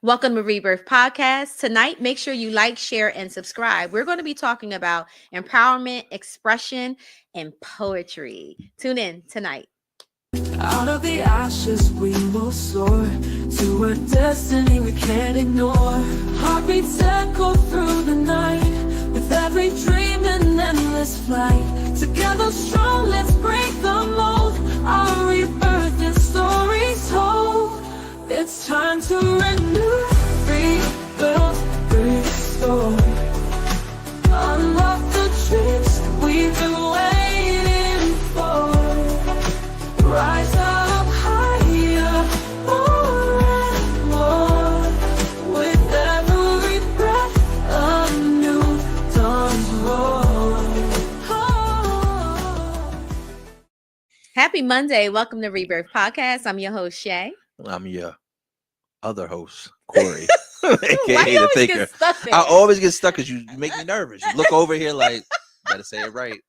Welcome to Rebirth Podcast. Tonight, make sure you like, share, and subscribe. We're going to be talking about empowerment, expression, and poetry. Tune in tonight. Out of the ashes we will soar to a destiny we can't ignore. Heartbeats echo through the night with every dream and endless flight. Together strong, let's break the mold. Our rebirth and stories told. It's time to renew, rebuild, restore. Unlock the dreams we've been waiting for. Rise up higher, more and more. With every breath, a new dawn's roar. Happy Monday. Welcome to Rebirth Podcast. I'm your host, Shea. I'm your other host, Corey. Why AKA you the always thinker. get stuck there? I always get stuck because you make me nervous. You look over here like, better say it right.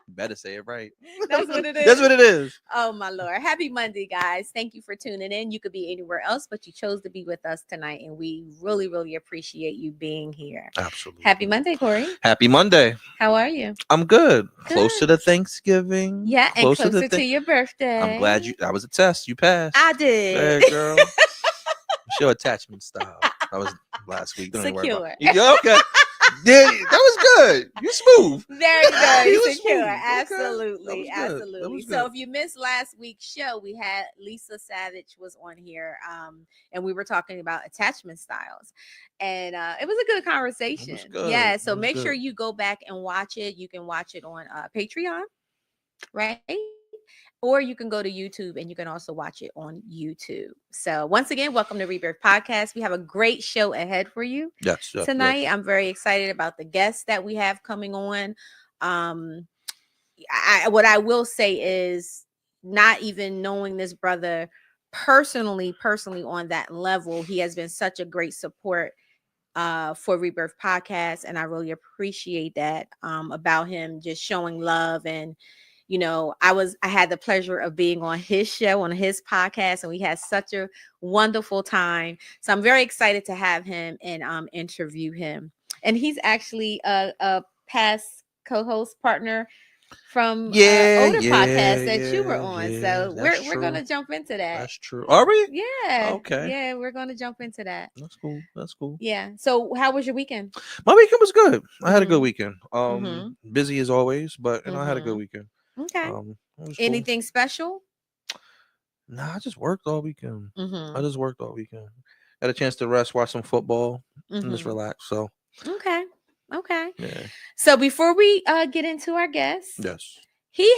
Better say it right. That's what it is. That's what it is. Oh, my Lord. Happy Monday, guys. Thank you for tuning in. You could be anywhere else, but you chose to be with us tonight, and we really, really appreciate you being here. Absolutely. Happy Monday, Corey. Happy Monday. How are you? I'm good. Good. Closer to Thanksgiving. Yeah, and closer to your birthday. I'm glad that was a test. You passed. I did. Hey, girl. Show attachment style. That was last week. Don't even worry about Secure. it. Okay. Yeah, that was good. You smooth. Very good. You was Secure. smooth. Okay. Absolutely. That was good. Absolutely. That was So good. if you missed last week's show, we had Lisa Savage was on here. And we were talking about attachment styles. And it was a good conversation. good. Yeah. So It was make sure good. you go back and watch it. You can watch it on Patreon, right? Or you can go to YouTube and you can also watch it on YouTube. So once again, welcome to Rebirth Podcast. We have a great show ahead for you Yes. tonight. Yes. I'm very excited about the guests that we have coming on. What I will say is, not even knowing this brother personally on that level, he has been such a great support for Rebirth Podcast, and I really appreciate that about him just showing love. And you know, I had the pleasure of being on his show, on his podcast, and we had such a wonderful time. So I'm very excited to have him and interview him. And he's actually a past co-host partner from older podcast that you were on. So we're gonna jump into that. That's true. Are we? Yeah. Okay. Yeah, we're gonna jump into that. That's cool. That's cool. Yeah. So how was your weekend? My weekend was good. I had a Mhm. good weekend. Mhm. Busy as always, but I had a good Mhm. weekend. Okay. It was cool. Anything special? Nah, I just worked all weekend. Mm-hmm. I just worked all weekend. Had a chance to rest, watch some football, and just Mhm. relax. So Okay. yeah. So before we get into our guest, Yes. he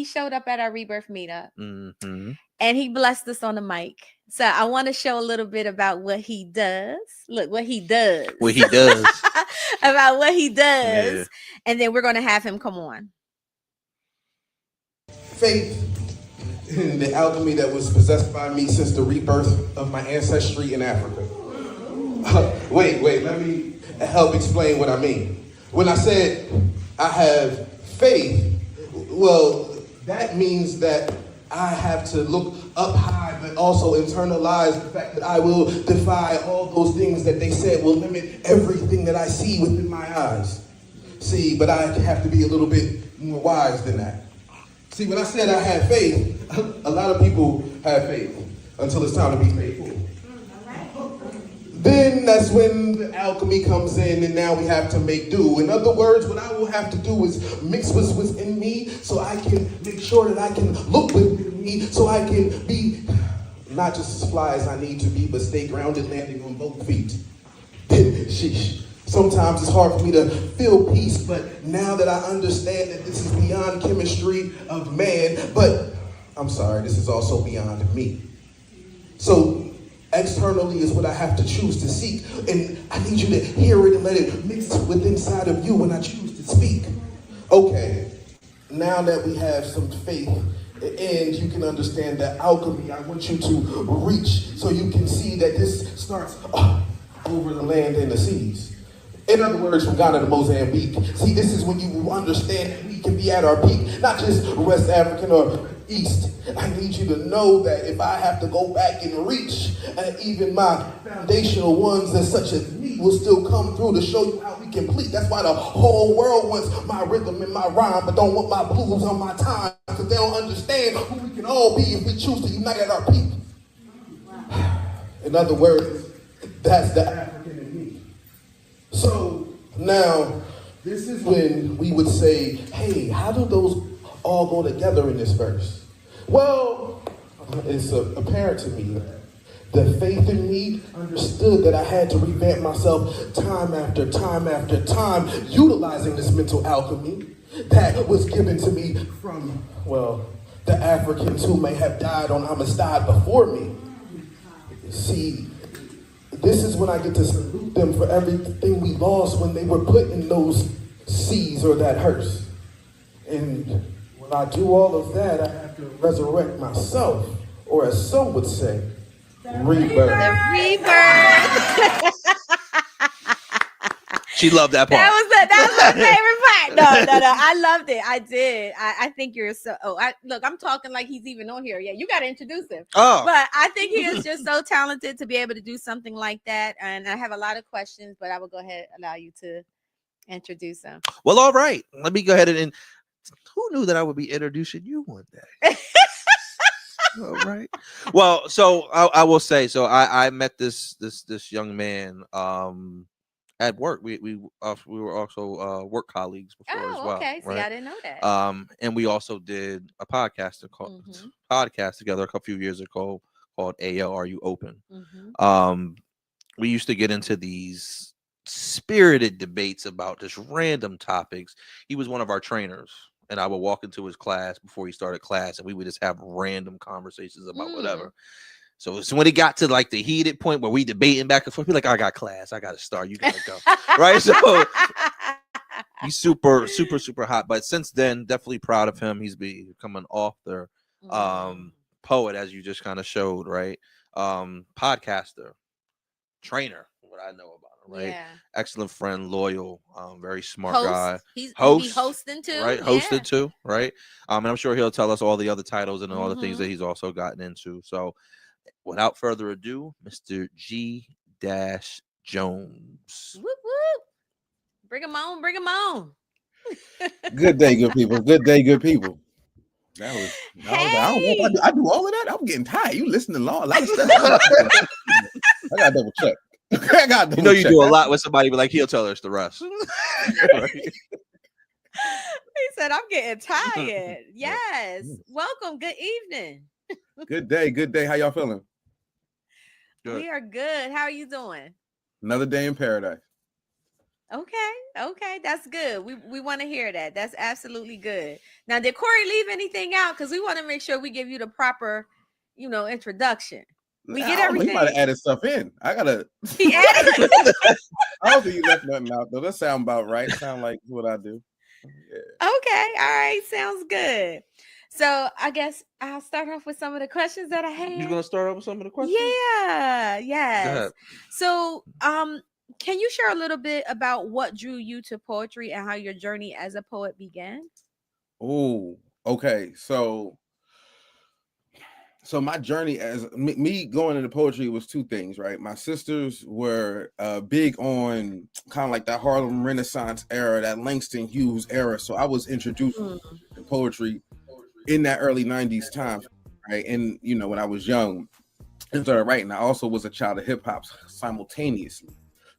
showed up at our Rebirth meetup Mm-hmm. and he blessed us on the mic. So I want to show a little bit about what he does. Look, what he does. What he does. About what he does. Yeah. And then we're going to have him come on. Faith in the alchemy that was possessed by me since the rebirth of my ancestry in Africa. Wait, let me help explain what I mean. When I said I have faith, well, that means that I have to look up high, but also internalize the fact that I will defy all those things that they said will limit everything that I see within my eyes. See, but I have to be a little bit more wise than that. See, when I said I had faith, a lot of people have faith until it's time to be faithful. Then that's when the alchemy comes in, and now we have to make do. In other words, what I will have to do is mix what's within me so I can make sure that I can look within me so I can be not just as fly as I need to be, but stay grounded, landing on both feet. Sheesh. Sometimes it's hard for me to feel peace, but now that I understand that this is beyond chemistry of man, but I'm sorry, this is also beyond me. So externally is what I have to choose to seek, and I need you to hear it and let it mix with inside of you when I choose to speak. Okay, now that we have some faith and you can understand the alchemy, I want you to reach so you can see that this starts over the land and the seas. In other words, from Ghana to Mozambique. See, this is when you understand that we can be at our peak, not just West African or East. I need you to know that if I have to go back and reach, and even my foundational ones that such as me will still come through to show you how we complete. That's why the whole world wants my rhythm and my rhyme, but don't want my blues on my time, because they don't understand who we can all be if we choose to unite at our peak. In other words, that's the African in me. So now, this is when we would say, hey, how do those all go together in this verse? Well, it's apparent to me that the faith in me understood that I had to revamp myself time after time after time, utilizing this mental alchemy that was given to me from, well, the Africans who may have died on Amistad before me. See, this is when I get to salute them for everything we lost when they were put in those seas or that hearse. And when I do all of that, I have to resurrect myself, or as some would say, rebirth. The rebirth. She loved that part. That was my favorite part. No. I loved it. I did. I think you're so. Look, I'm talking like he's even on here. Yeah, you got to introduce him. Oh, But I think he is just so talented to be able to do something like that. And I have a lot of questions, but I will go ahead and allow you to introduce him. well, all right. Let me go ahead and. Who knew that I would be introducing you one day? All right. Well, so I will say, so I met this young man at work. We were also work colleagues before as well. Okay. See, right? I didn't know that. And we also did a podcast together a few years ago called AL Are You Open? We used to get into these spirited debates about just random topics. He was one of our trainers, and I would walk into his class before he started class, and we would just have random conversations about whatever. So when it got to like the heated point where we debating back and forth, be like, I got class, I got to start, you got to go. Right? So he's super, super, super hot. But since then, definitely proud of him. He's become an author, poet, as you just kind of showed, right? Podcaster, trainer, what I know about him, right? Yeah. Excellent friend, loyal, very smart Host. guy. He's Host, hosting too. right? Yeah. Hosted too, right? And I'm sure he'll tell us all the other titles and all the things that he's also gotten into. So without further ado, Mr. G. Jones. Whoop, whoop. Bring him on. Bring him on. Good day, good people. Good day, good people. I don't know if I do all of that. I'm getting tired. You listening long, a lot of stuff. I gotta double check. You know, you do a lot with somebody, but like he'll tell us the rest. Right? He said, I'm getting tired. Yes. Welcome. Good evening. Good day, good day. How y'all feeling? Good. We are good. How are you doing? Another day in paradise. Okay. That's good. We want to hear that. That's absolutely good. Now, did Corey leave anything out? Because we want to make sure we give you the proper, introduction. We get everything. He might have added stuff in. I gotta. He added. I don't think you left nothing out though. That sound about right. Sound like what I do. Yeah. Okay. All right. Sounds good. So I guess I'll start off with some of the questions that I had. You gonna start off with some of the questions? Yeah. Go Yes. ahead. So, can you share a little bit about what drew you to poetry and how your journey as a poet began? Oh, okay. So my journey as me going into poetry was two things, right? My sisters were big on kind of like that Harlem Renaissance era, that Langston Hughes era. So I was introduced to poetry in that early 90s time, right? And, when I was young and started writing, I also was a child of hip hop simultaneously.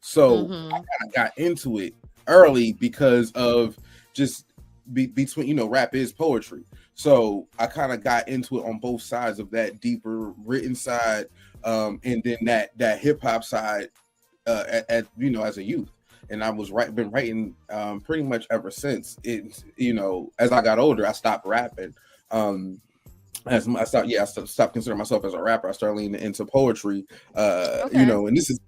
So I kind of got into it early because of just between, rap is poetry. So I kind of got into it on both sides of that deeper written side, and then that hip hop side, at as a youth. And I was been writing pretty much ever since. It, as I got older, I stopped rapping. As I stopped considering myself as a rapper. I started leaning into poetry, and this is,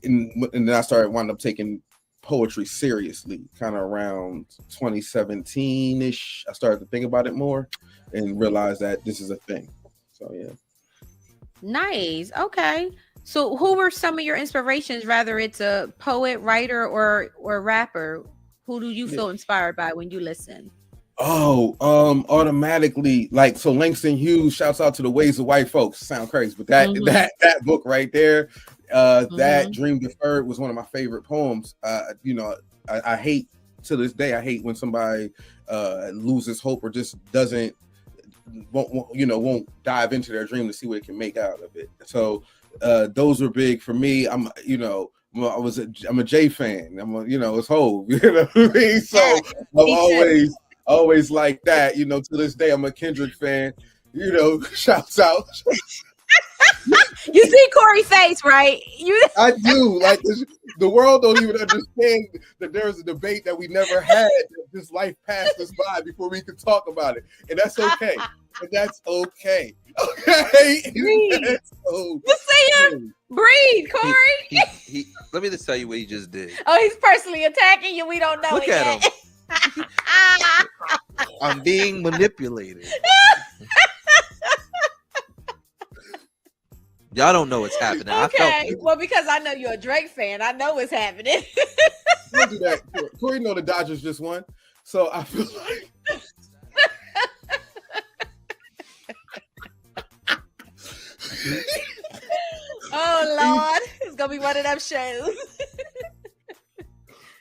and then I wound up taking poetry seriously kind of around 2017-ish. I started to think about it more and realize that this is a thing. So yeah. Nice. Okay. So who were some of your inspirations, whether it's a poet, writer, or rapper? Who do you feel inspired by when you listen? Oh, automatically, like, so Langston Hughes, shouts out to the Ways of White Folks. Sound crazy, but that book right there, that Dream Deferred was one of my favorite poems. I hate, to this day, I hate when somebody loses hope or just won't dive into their dream to see what it can make out of it. So those were big for me. I'm a Jay fan. It's Hov. You know what I mean? So I'm always like that. To this day, I'm a Kendrick fan. Shouts out. You see Corey's face, right? I do. Like, the world don't even understand that there's a debate that we never had. That this life passed us by before we could talk about it, and that's okay. Okay. Breathe. That's okay. You see him? Breathe, Corey. He, let me just tell you what he just did. Oh, he's personally attacking you. We don't know. Look it at yet. him. I'm being manipulated. Y'all don't know what's happening. Okay. Well, because I know you're a Drake fan, I know what's happening. Don't do that. Corey know the Dodgers just won, so I feel like. Oh Lord, it's gonna be one of them shows.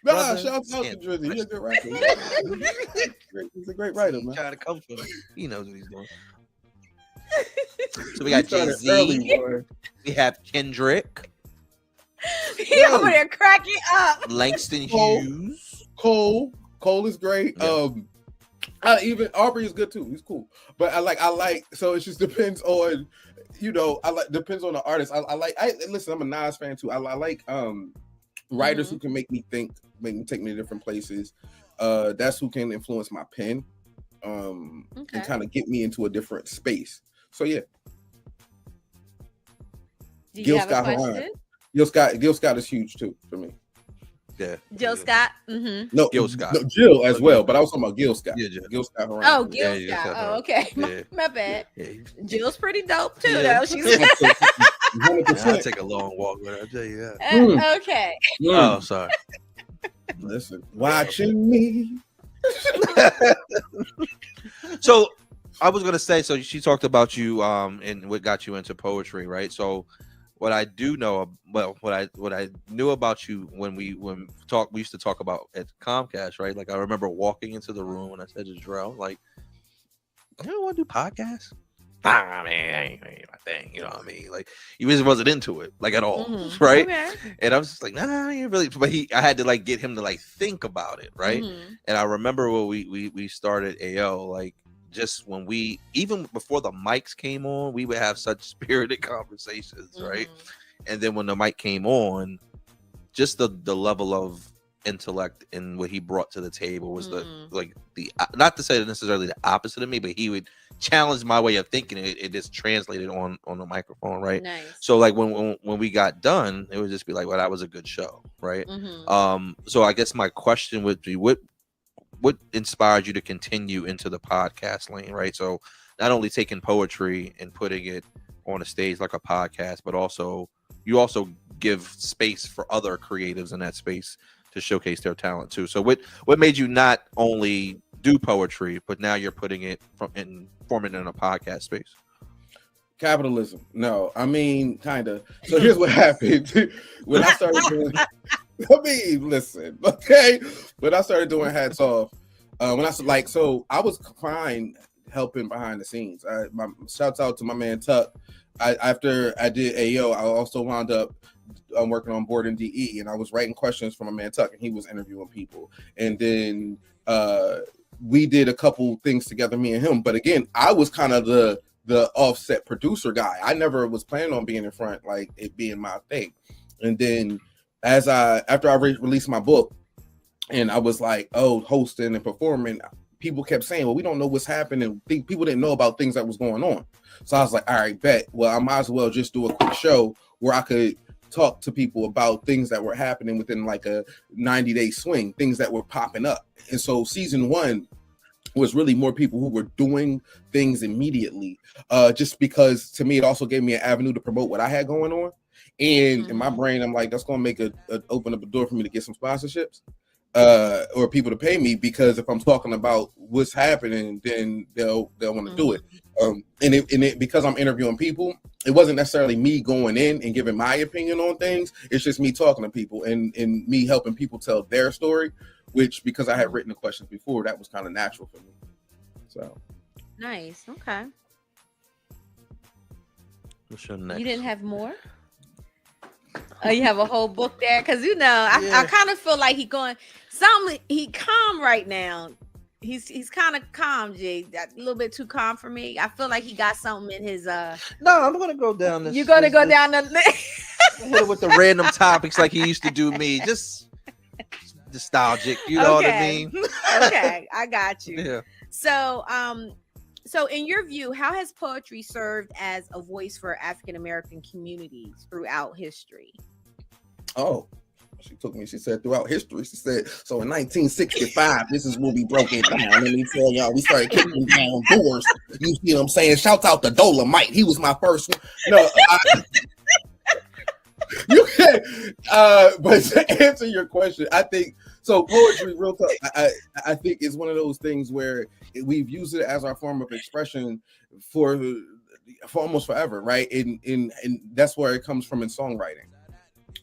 Nah, shout out to Drizzy. He's a good writer. He's a great writer, man. Trying to come for him. He knows what he's doing. So we got Jay-Z. We have Kendrick. He over there cracking up. Langston Hughes. Cole is great. Yeah. Even Aubrey is good too. He's cool. But I like. So it just depends on, depends on the artist. Listen. I'm a Nas fan too. I like writers who can make me think, make me take me to different places. That's who can influence my pen, and kind of get me into a different space. So yeah. Do you have a question? Gil Scott is huge too for me. Yeah. Jill Scott. No, Gil Scott. No, Jill as well, but I was talking about Gil Scott. Yeah, Gil Scott. Oh, Gil Scott. Oh, okay. Yeah. My bad. Yeah. Jill's pretty dope too, though. She's I'll take a long walk with her. I'll tell you that. Okay. Oh, sorry. Listen, watching me. So I was gonna say, so she talked about you and what got you into poetry, right? So what I do know, what I knew about you when we used to talk about at Comcast, right? Like I remember walking into the room and I said to Drell, like, you don't want to do podcasts? Nah, man, ain't my thing. You know what I mean? Like he just wasn't into it, like at all, right? Okay. And I was just like, nah, I ain't really. But I had to like get him to like think about it, right? And I remember when we started AO, like just when even before the mics came on, we would have such spirited conversations, right? And then when the mic came on, just the level of intellect and what he brought to the table was the not to say necessarily the opposite of me, but he would challenge my way of thinking. It just translated on the microphone, right? Nice. So like when we got done, it would just be like, well, that was a good show, right? So I guess my question would be, what inspired you to continue into the podcast lane, right? So not only taking poetry and putting it on a stage like a podcast, but you also give space for other creatives in that space to showcase their talent too. So what made you not only do poetry, but now you're putting it forming it in a podcast space? Capitalism. No, I mean, kind of. So here's what happened. When I started doing, listen, okay? When I started doing Hats Off, I was fine helping behind the scenes. Shouts out to my man Tuck. After I did AO, I also wound up working on Board and DE, and I was writing questions for my man Tuck, and he was interviewing people. And then we did a couple things together, me and him. But again, I was kind of the offset producer guy. I never was planning on being in front, like it being my thing. And then after I released my book, and I was like, hosting and performing, people kept saying, well, we don't know what's happening. People didn't know about things that was going on. So I was like, all right, bet. Well, I might as well just do a quick show where I could talk to people about things that were happening within like a 90-day swing, things that were popping up. And so season 1 was really more people who were doing things immediately, just because to me, it also gave me an avenue to promote what I had going on. And in my brain, I'm like, that's gonna make open up a door for me to get some sponsorships, or people to pay me, because if I'm talking about what's happening, then they'll want to do it. And it because I'm interviewing people, it wasn't necessarily me going in and giving my opinion on things. It's just me talking to people and me helping people tell their story, which, because I had written the questions before, that was kind of natural for me. So nice. Okay. What's your next? You didn't have more? Oh, you have a whole book there? Because I kind of feel like he calm right now. He's kind of calm, Jay. That's a little bit too calm for me. I feel like he got something in his No, I'm gonna go down this. You're gonna go down the hit it with the random topics like he used to do me. Just nostalgic, you know what I mean? Okay, I got you. Yeah. So in your view, how has poetry served as a voice for African American communities throughout history? Oh, she said throughout history. She said, so in 1965, this is when we broke it down. Let me tell y'all, we started kicking down doors. You see what I'm saying? Shouts out to Dolomite. He was my first one. No, you can. But to answer your question, I think so. Poetry, real talk, I think is one of those things where we've used it as our form of expression for almost forever, right? And that's where it comes from in songwriting.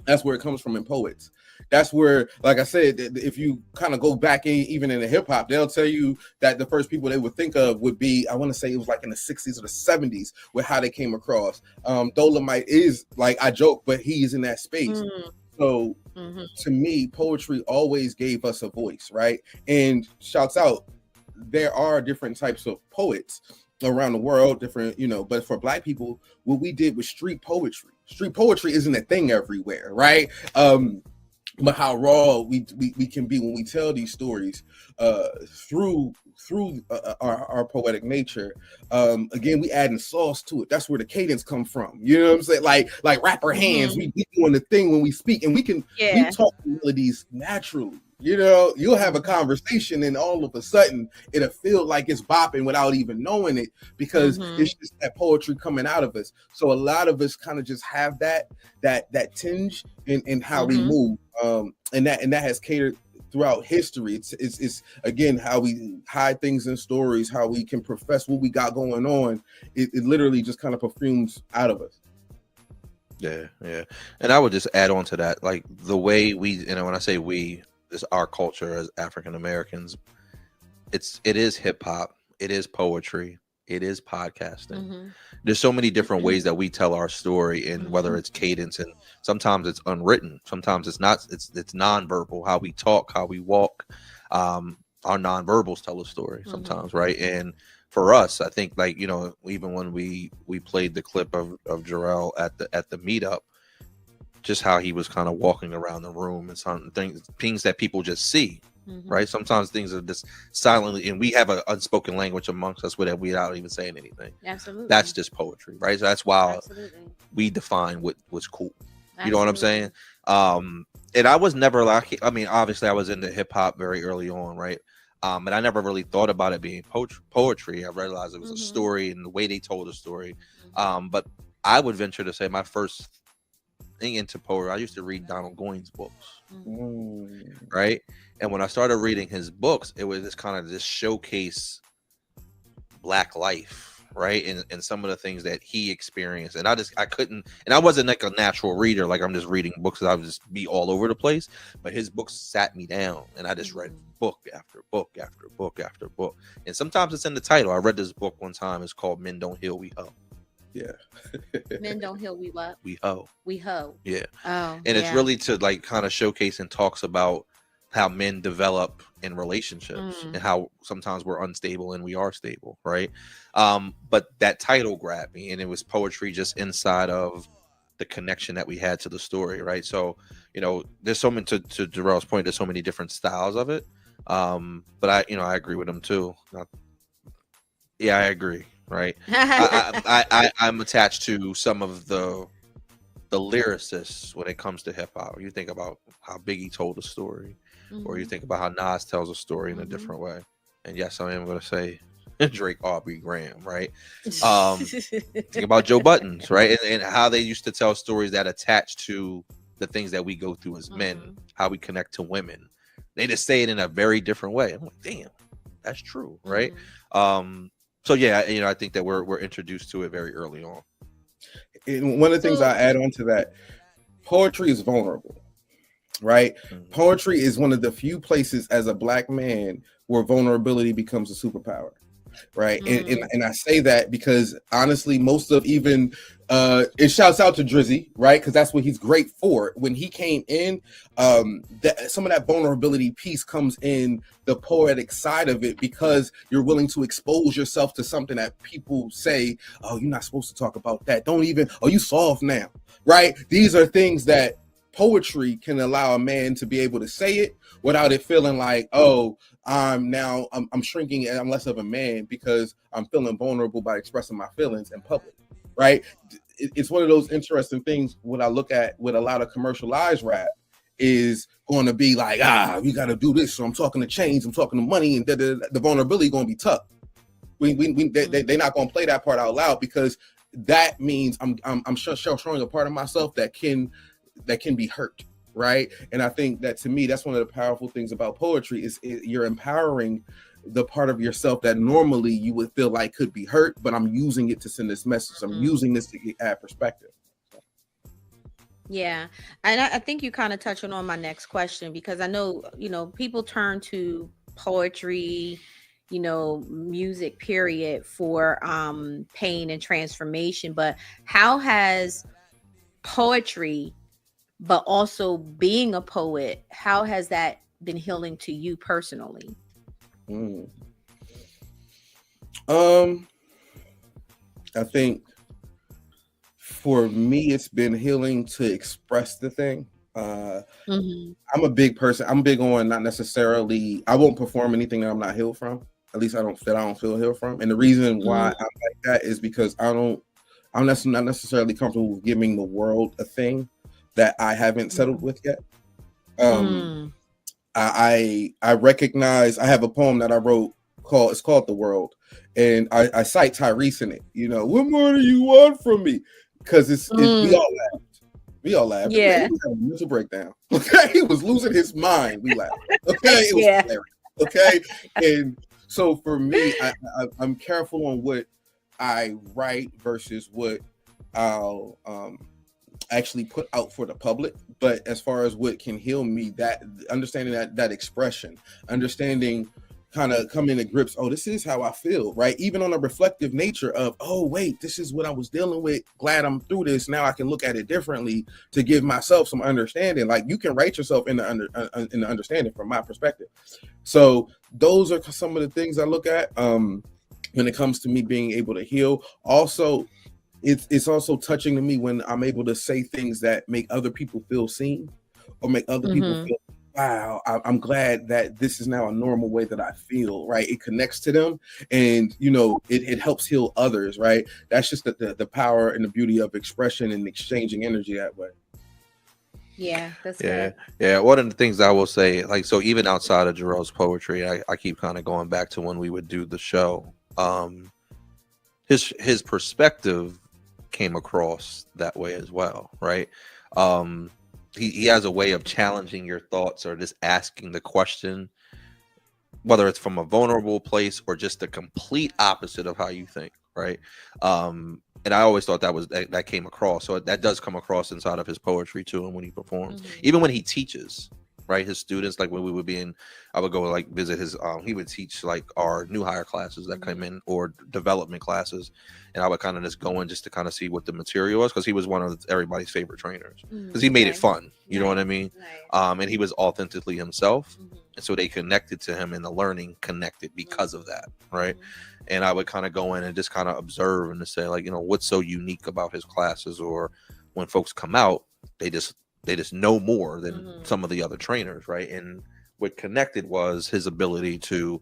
That's where it comes from in poets. That's where, like I said, if you kind of go back even in the hip hop, they'll tell you that the first people they would think of would be, I want to say it was like in the 60s or the 70s, with how they came across. Dolomite is, like, I joke, but he's in that space. So to me, poetry always gave us a voice, right? And shouts out, there are different types of poets around the world, different, but for Black people, what we did was street poetry. Street poetry isn't a thing everywhere, right? But how raw we can be when we tell these stories through our poetic nature. Again, we adding sauce to it. That's where the cadence come from. You know what I'm saying? Like rapper hands, we doing the thing when we speak, and we talk melodies naturally. You'll have a conversation and all of a sudden it'll feel like it's bopping without even knowing it, because it's just that poetry coming out of us. So a lot of us kind of just have that tinge in how we move. And that has catered throughout history. It's again how we hide things in stories, how we can profess what we got going on. It literally just kind of perfumes out of us. Yeah. And I would just add on to that, like the way we, when I say we, this our culture as African Americans, it is hip hop, it is poetry, it is podcasting. There's so many different ways that we tell our story, and whether it's cadence, and sometimes it's unwritten, sometimes it's not, it's nonverbal, how we talk, how we walk. Our nonverbals tell a story sometimes, right? And for us, I think, like, even when we played the clip of Jarrell at the meetup, just how he was kind of walking around the room and some things that people just see, right? Sometimes things are just silently, and we have an unspoken language amongst us without even saying anything. Absolutely. That's just poetry, right? So that's why we define what's cool. You know what I'm saying? And I was never like, obviously I was into hip hop very early on, right? And I never really thought about it being poetry. I realized it was a story and the way they told the story. But I would venture to say my first thing into poetry, I used to read Donald Goines books, right? And when I started reading his books, it was this showcase Black life, right? And some of the things that he experienced. And I couldn't, and I wasn't like a natural reader, like I'm just reading books that I would just be all over the place. But his books sat me down, and I just read book after book after book after book. And sometimes it's in the title. I read this book one time. It's called Men Don't Heal, We Ho. Yeah. Men don't heal, we what? We ho. We ho. Yeah. Oh. And it's really to like kind of showcase and talks about how men develop in relationships and how sometimes we're unstable and we are stable, right? But that title grabbed me, and it was poetry just inside of the connection that we had to the story, right? So, there's so many, to Jarrell's point, there's so many different styles of it. But I agree with him too. I agree. Right. I'm attached to some of the lyricists when it comes to hip hop. You think about how Biggie told a story, or you think about how Nas tells a story in a different way. And yes, I am going to say Drake, Aubrey Graham, right? Think about Joe Buttons, right? And how they used to tell stories that attach to the things that we go through as men, how we connect to women. They just say it in a very different way. I'm like, damn, that's true, right? So yeah, I think that we're introduced to it very early on. And one of the things I add on to that, poetry is vulnerable, right? Poetry is one of the few places as a Black man where vulnerability becomes a superpower, right? And I say that because honestly, most of even it shouts out to Drizzy, right? Because that's what he's great for. When he came in, some of that vulnerability piece comes in the poetic side of it, because you're willing to expose yourself to something that people say, oh, you're not supposed to talk about that. Don't even, oh, you soft now, right? These are things that poetry can allow a man to be able to say it without it feeling like, oh, I'm shrinking and I'm less of a man because I'm feeling vulnerable by expressing my feelings in public, right? It's one of those interesting things when I look at with a lot of commercialized rap is going to be like, we got to do this. So I'm talking to chains, I'm talking to money, and the vulnerability going to be tough. They're not going to play that part out loud, because that means I'm showing a part of myself that can be hurt, right? And I think that, to me, that's one of the powerful things about poetry is you're empowering the part of yourself that normally you would feel like could be hurt, but I'm using it to send this message. I'm using this to add perspective. Yeah. And I think you kind of touched on my next question, because I know, people turn to poetry, music period for pain and transformation. But how has poetry, but also being a poet, how has that been healing to you personally? I think for me, it's been healing to express the thing. I'm a big person. I'm big on not necessarily, I won't perform anything that I'm not healed from. At least I don't feel healed from. And the reason why I'm like that is because I'm not necessarily comfortable with giving the world a thing that I haven't settled with yet. I recognize, I have a poem that I wrote it's called The World, and I cite Tyrese in it. What more do you want from me? Because we all laughed. Yeah. He was having a mental breakdown. Okay, he was losing his mind. We laughed. Okay, it was hilarious. Okay, and so for me, I'm careful on what I write versus what I'll actually put out for the public. But as far as what can heal me, that understanding that expression, understanding, kind of coming to grips, oh, this is how I feel, right? Even on a reflective nature of, oh, wait, this is what I was dealing with. Glad I'm through this. Now I can look at it differently to give myself some understanding. Like, you can write yourself in the understanding from my perspective. So those are some of the things I look at when it comes to me being able to heal. Also, it's also touching to me when I'm able to say things that make other people feel seen, or make other people feel, wow, I'm glad that this is now a normal way that I feel, right? It connects to them, and it helps heal others, right? That's just the power and the beauty of expression and exchanging energy that way. Yeah, that's good. Yeah. One of the things I will say, like, so even outside of Jarrell's poetry, I keep kind of going back to when we would do the show. His perspective came across that way as well, right? He has a way of challenging your thoughts, or just asking the question, whether it's from a vulnerable place or just the complete opposite of how you think, right? And I always thought that came across. So that does come across inside of his poetry too, and when he performs, even when he teaches, right? His students, like when we would be in, I would go like visit his, he would teach like our new hire classes that come in, or development classes. And I would kind of just go in just to kind of see what the material was, because he was one of everybody's favorite trainers, because he made it fun. You know what I mean? And he was authentically himself. And so they connected to him, and the learning connected because of that. Right. And I would kind of go in and just kind of observe and to say, like, what's so unique about his classes, or when folks come out, they just know more than some of the other trainers, right? And what connected was his ability to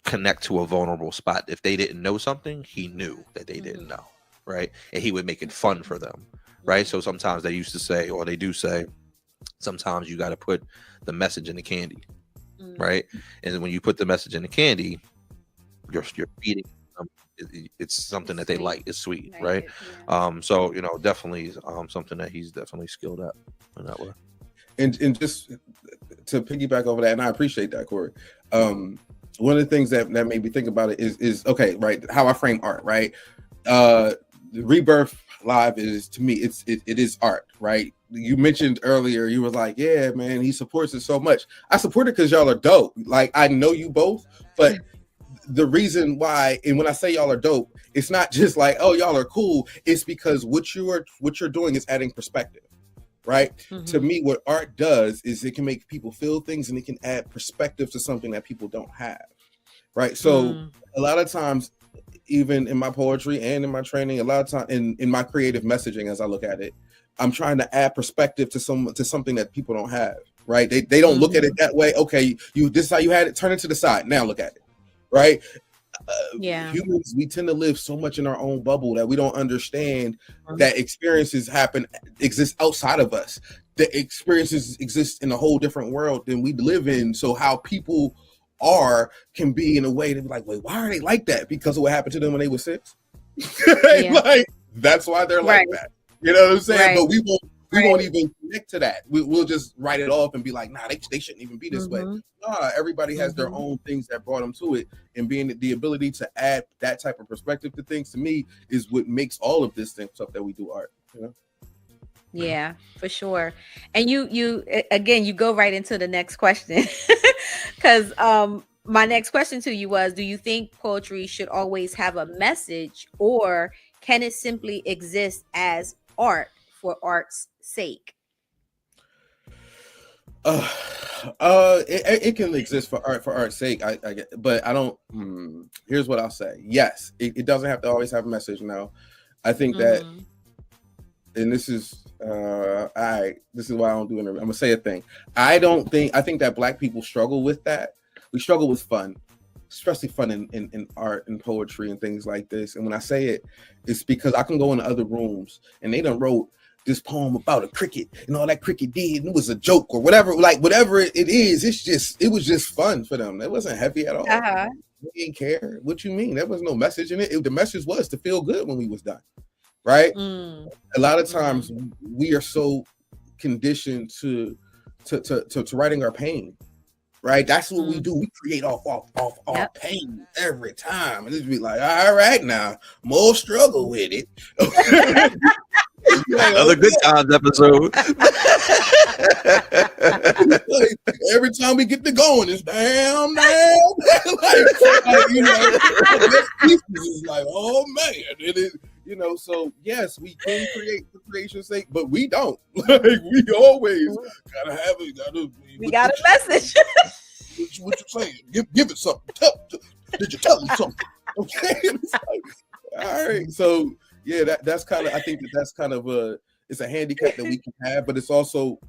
connect to a vulnerable spot. If they didn't know something, he knew that they didn't know, right? And he would make it fun for them, right? So sometimes they used to say, or they do say, sometimes you got to put the message in the candy, right? And when you put the message in the candy, you're feeding them. It's something that they Sweet. like. It's sweet, Like right? it, yeah. So definitely something that he's definitely skilled at in that way. And just to piggyback over that, and I appreciate that, Corey. One of the things that made me think about it is okay, right? How I frame art, right? The Rebirth Live is, to me, it is art, right? You mentioned earlier, you were like, yeah, man, he supports it so much. I support it because y'all are dope. Like, I know you both, but the reason why, and when I say y'all are dope, it's not just like, oh, y'all are cool. It's because what you're doing is adding perspective, right? Mm-hmm. To me, what art does is it can make people feel things, and it can add perspective to something that people don't have, right? So a lot of times, even in my poetry and in my training, a lot of time in my creative messaging, as I look at it, I'm trying to add perspective to something that people don't have, right? They don't look at it that way. Okay, this is how you had it. Turn it to the side. Now look at it, right? Humans, we tend to live so much in our own bubble that we don't understand that experiences exist outside of us. The experiences exist in a whole different world than we live in. So how people can be in a way to be like, wait, why are they like that? Because of what happened to them when they were 6. Like, that's why they're like that. You know what I'm saying? But we won't even connect to that. We'll just write it off and be like, nah, they shouldn't even be this way. Nah, everybody has their own things that brought them to it, and being the ability to add that type of perspective to things, to me, is what makes all of this stuff that we do art. Yeah, for sure. And you again, you go right into the next question, because my next question to you was, do you think poetry should always have a message, or can it simply exist as art for art's sake? It can exist for art's sake. I get, but I don't. Here's what I'll say. Yes, it doesn't have to always have a message. No, I think that, and this is this is why I don't do it. I'm gonna say a thing. I think that Black people struggle with that. We struggle with fun, especially fun in art and poetry and things like this. And when I say it, it's because I can go into other rooms and they done wrote this poem about a cricket and all that cricket did, and it was a joke or whatever. Like, whatever it is, it was just fun for them. It wasn't heavy at all. They didn't care. What you mean? There was no message in it. The message was to feel good when we was done, right? A lot of times we are so conditioned to writing our pain. Right, that's what we do. We create off our pain every time, and just be like, all right, now more struggle with it. Another good times episode. Every time we get to going, it's damn. It's like, oh man, it is. So yes, we can create for creation's sake, but we don't. Like, we always gotta have it. We got a message. What you saying? Give it something. Did you tell me something? Okay. It's like, all right. So yeah, that's kind of. I think that's kind of it's a handicap that we can have, but it's also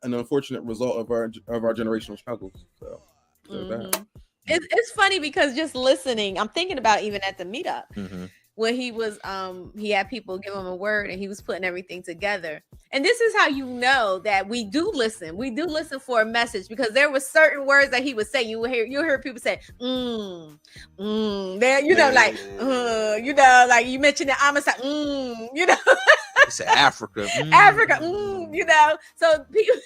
an unfortunate result of our generational struggles. So. It's funny because just listening, I'm thinking about even at the meetup. When he was he had people give him a word and he was putting everything together. And this is how you know that we do listen for a message, because there were certain words that he would say, you'll hear people say there, like like you mentioned the homicide, It's Africa. Africa, so people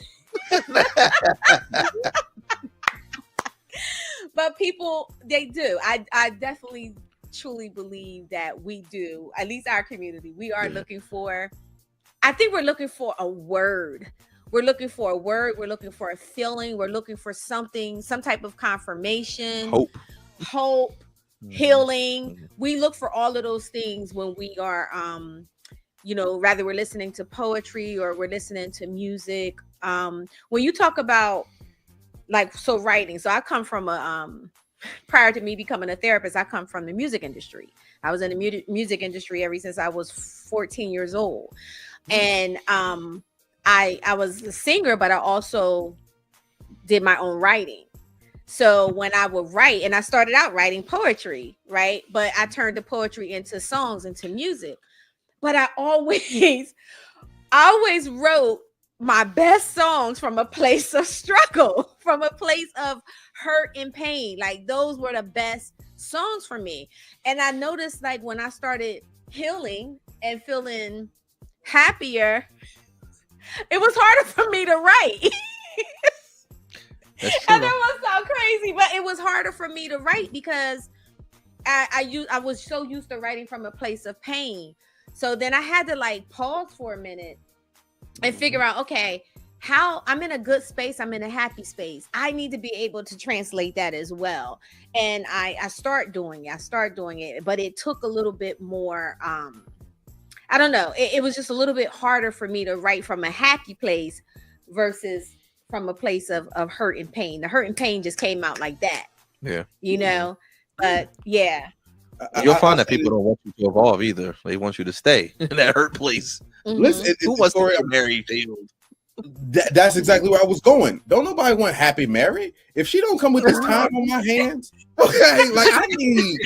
but people, they do. I definitely truly believe that we do, at least our community, we are looking for, I think we're looking for a word. We're looking for a word. We're looking for a feeling. We're looking for something, some type of confirmation, hope, healing. We look for all of those things when we are, rather we're listening to poetry or we're listening to music. When you talk about writing, so I come from prior to me becoming a therapist, I come from the music industry. I was in the music industry ever since I was 14 years old. And I was a singer, but I also did my own writing. So when I would write, and I started out writing poetry, right? But I turned the poetry into songs, into music. But I always wrote my best songs from a place of struggle, from a place of hurt and pain. Like, those were the best songs for me. And I noticed like when I started healing and feeling happier, it was harder for me to write. And that must sound crazy, but it was harder for me to write because I was so used to writing from a place of pain. So then I had to like pause for a minute and figure out, okay, how I'm in a good space, I'm in a happy space. I need to be able to translate that as well. And I start doing it, but it took a little bit more. I don't know. It was just a little bit harder for me to write from a happy place versus from a place of hurt and pain. The hurt and pain just came out like that. Yeah. You know, but yeah. You'll find that people don't want you to evolve either. They want you to stay in that hurt place. Mm-hmm. Listen, Who wants to be Mary Field? That's exactly where I was going. Don't nobody want Happy Mary. If she don't come with this time on my hands, okay, like I need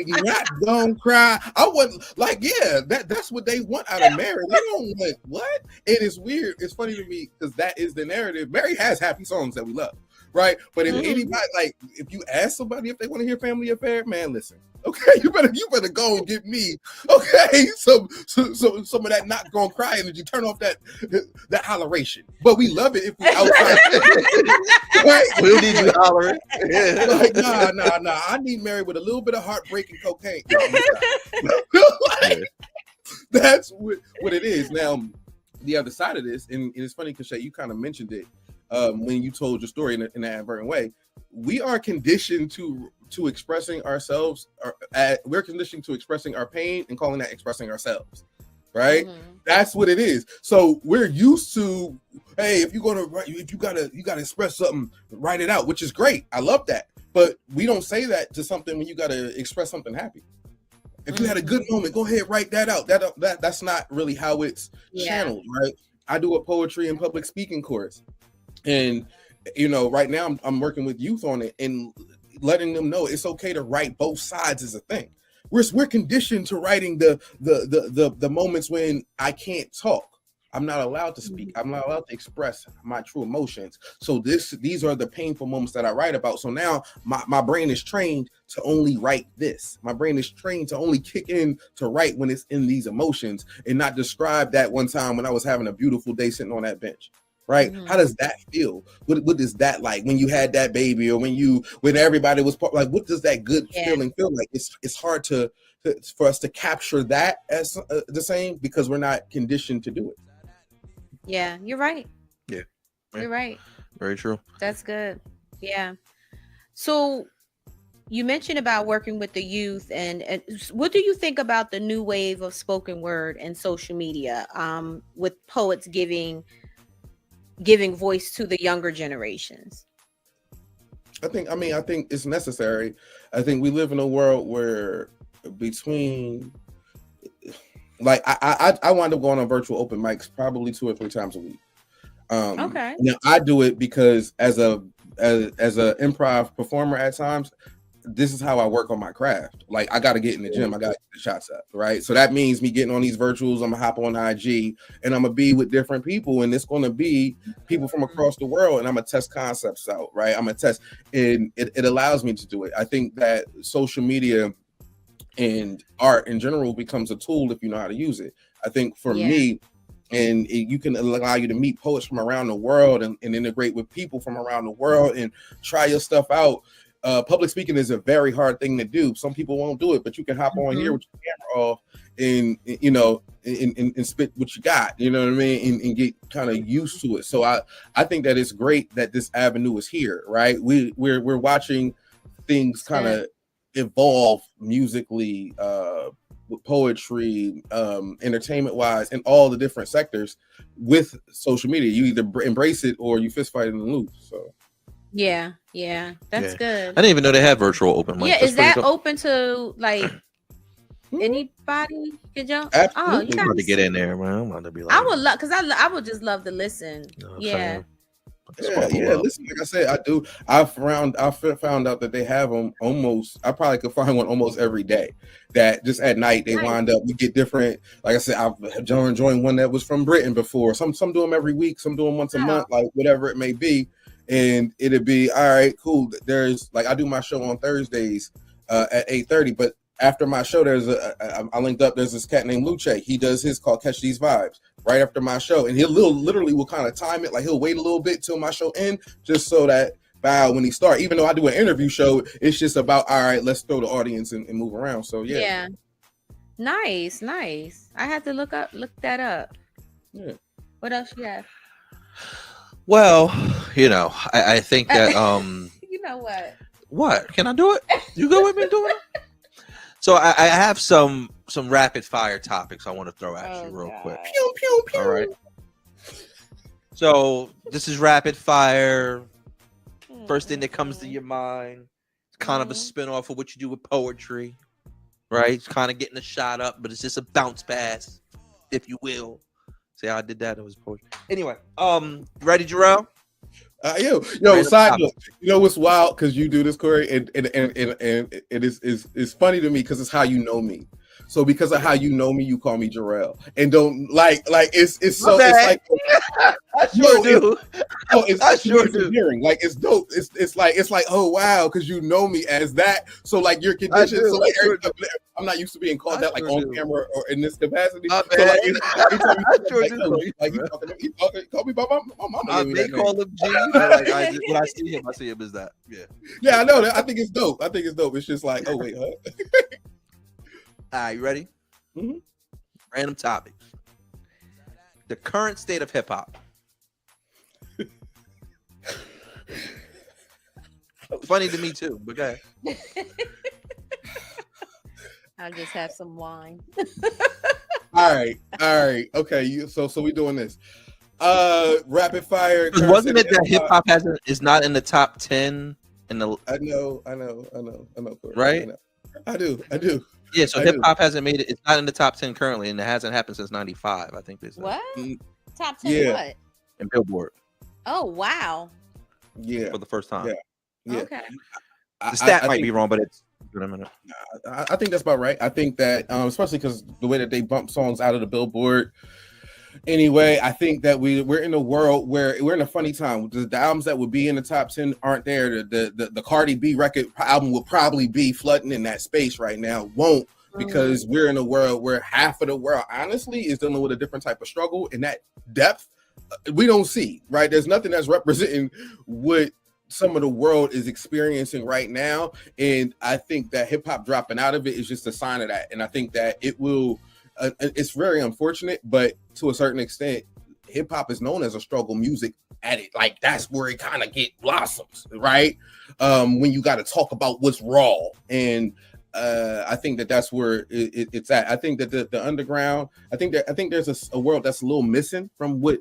not don't cry. I wouldn't like, yeah, that's what they want out of Mary. They don't want what? It is weird. It's funny to me because that is the narrative. Mary has happy songs that we love, right? But if anybody like, if you ask somebody if they want to hear Family Affair, man, listen. Okay, you better go and get me. Okay, some of that not gonna cry energy. Turn off that holleration. But we love it if we outside. Right? We'll need you hollering. Like, nah. I need Mary with a little bit of heartbreak and cocaine. Like, that's what it is. Now, the other side of this, and it's funny because Shea, you kind of mentioned it when you told your story in an advertent way. We are conditioned to expressing ourselves. We're conditioned to expressing our pain and calling that expressing ourselves, right? That's what it is. So we're used to, hey, if you gotta express something, write it out, which is great. I love that. But we don't say that to something when you gotta express something happy. If you had a good moment, go ahead, write that out. That's not really how it's channeled, right? I do a poetry and public speaking course, and right now I'm working with youth on it and letting them know it's okay to write both sides is a thing. We're conditioned to writing the moments when I can't talk. I'm not allowed to speak. I'm not allowed to express my true emotions. So these are the painful moments that I write about. So now my brain is trained to only write this. My brain is trained to only kick in to write when it's in these emotions and not describe that one time when I was having a beautiful day sitting on that bench. Right? How does that feel? What is that like when you had that baby, or when everybody was like? What does that good feeling feel like? It's hard for us to capture that as the same because we're not conditioned to do it. Yeah, you're right. Yeah, you're right. Very true. That's good. Yeah. So you mentioned about working with the youth, and what do you think about the new wave of spoken word and social media? With poets giving voice to the younger generations. I think it's necessary. I think we live in a world where between, like, I wind up going on virtual open mics probably 2 or 3 times a week. Okay. Now I do it because as a improv performer at times, this is how I work on my craft. Like, I got to get in the gym. I got to get the shots up, right? So that means me getting on these virtuals. I'm going to hop on IG and I'm going to be with different people. And it's going to be people from across the world. And I'm going to test concepts out, right? I'm going to test. And it allows me to do it. I think that social media and art in general becomes a tool if you know how to use it. I think for me, and you can allow you to meet poets from around the world and integrate with people from around the world and try your stuff out. Public speaking is a very hard thing to do. Some people won't do it, but you can hop on here with your camera off and and spit what you got, you know what I mean, and get kind of used to it. So I think that it's great that this avenue is here, right? We're watching things kind of evolve musically, with poetry, entertainment wise, in all the different sectors with social media. You either embrace it or you fist fight it and lose. So yeah, that's good. I didn't even know they had virtual open mics. Yeah, is that open to like anybody? Could y'all? Absolutely. You about to get in there, man. I'm about to be like, I would love, because I would just love to listen. Yeah. Listen, like I said, I do. I found out that they have them almost. I probably could find one almost every day. That just at night they wind up. We get different. Like I said, I've joined one that was from Britain before. Some do them every week. Some do them once a month. Like whatever it may be. And it'd be all right, cool. There's like, I do my show on Thursdays at 8:30. But after my show, I linked up. There's this cat named Luce. He does his called Catch These Vibes right after my show, and he'll literally will kind of time it. Like he'll wait a little bit till my show end, just so that when he start. Even though I do an interview show, it's just about all right. Let's throw the audience and move around. So yeah. Yeah. Nice. I had to look that up. Yeah. What else you have? Well, I think that You know what? What? Can I do it? You go with me doing it? So I have some rapid fire topics I want to throw at you real quick. Pew, pew, pew. All right. So this is rapid fire. First thing that comes to your mind. It's kind of a spin-off of what you do with poetry. Right? It's kind of getting a shot up, but it's just a bounce pass, if you will. See how I did that? It was poetry. Anyway, ready, Jarrell? Yo, side note. You know what's wild? Because you do this, Corey, and it is funny to me because it's how you know me. So because of how you know me, you call me Jarrell, and don't like it's so it's like I sure do. I sure do. Like it's dope. It's like oh wow, because you know me as that. So like your conditions. So like I'm not used to being called that like on camera or in this capacity. So like I sure do. Like he talking, call me by my mama. I may call him G. Like when I see him as that. Yeah. Yeah, I know that. I think it's dope. It's just like oh wait, huh? All right, you ready? Mm-hmm. Random topic. The current state of hip hop. Funny to me too, but go ahead. I'll just have some wine. All right. Okay, so we doing this. Rapid fire. Wasn't it that hip hop is not in the top 10 in the? I know. Corey. Right. I do. Yeah, so hip hop hasn't made it. It's not in the top 10 currently, and it hasn't happened since '95. I think this. What? Mm. Top 10 Yeah. what? In Billboard. Oh wow. Yeah. For the first time. Yeah. Okay. The stat might be wrong, but it's in a minute. I think that's about right. I think that especially because the way that they bump songs out of the Billboard. Anyway, I think that we're in a world where we're in a funny time. The albums that would be in the top 10 aren't there. The Cardi B record album will probably be flooding in that space right now. Won't, because we're in a world where half of the world honestly is dealing with a different type of struggle, and that depth we don't see, right? There's nothing that's representing what some of the world is experiencing right now. And I think that hip hop dropping out of it is just a sign of that. And I think that it will it's very unfortunate, but to a certain extent, hip hop is known as a struggle music at it. Like that's where it kind of get blossoms, right? When you got to talk about what's raw. And I think that's where it's at. I think that the underground, I think there's a world that's a little missing from what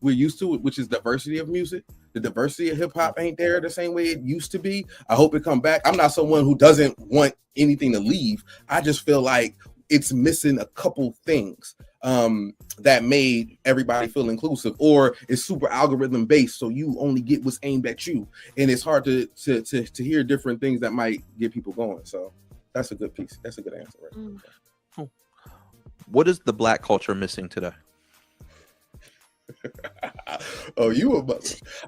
we're used to, which is diversity of music. The diversity of hip hop ain't there the same way it used to be. I hope it come back. I'm not someone who doesn't want anything to leave. I just feel like it's missing a couple things that made everybody feel inclusive, or it's super algorithm based, so you only get what's aimed at you, and it's hard to hear different things that might get people going. So that's a good piece. That's a good answer. Right? What is the Black culture missing today? Oh, you a mother.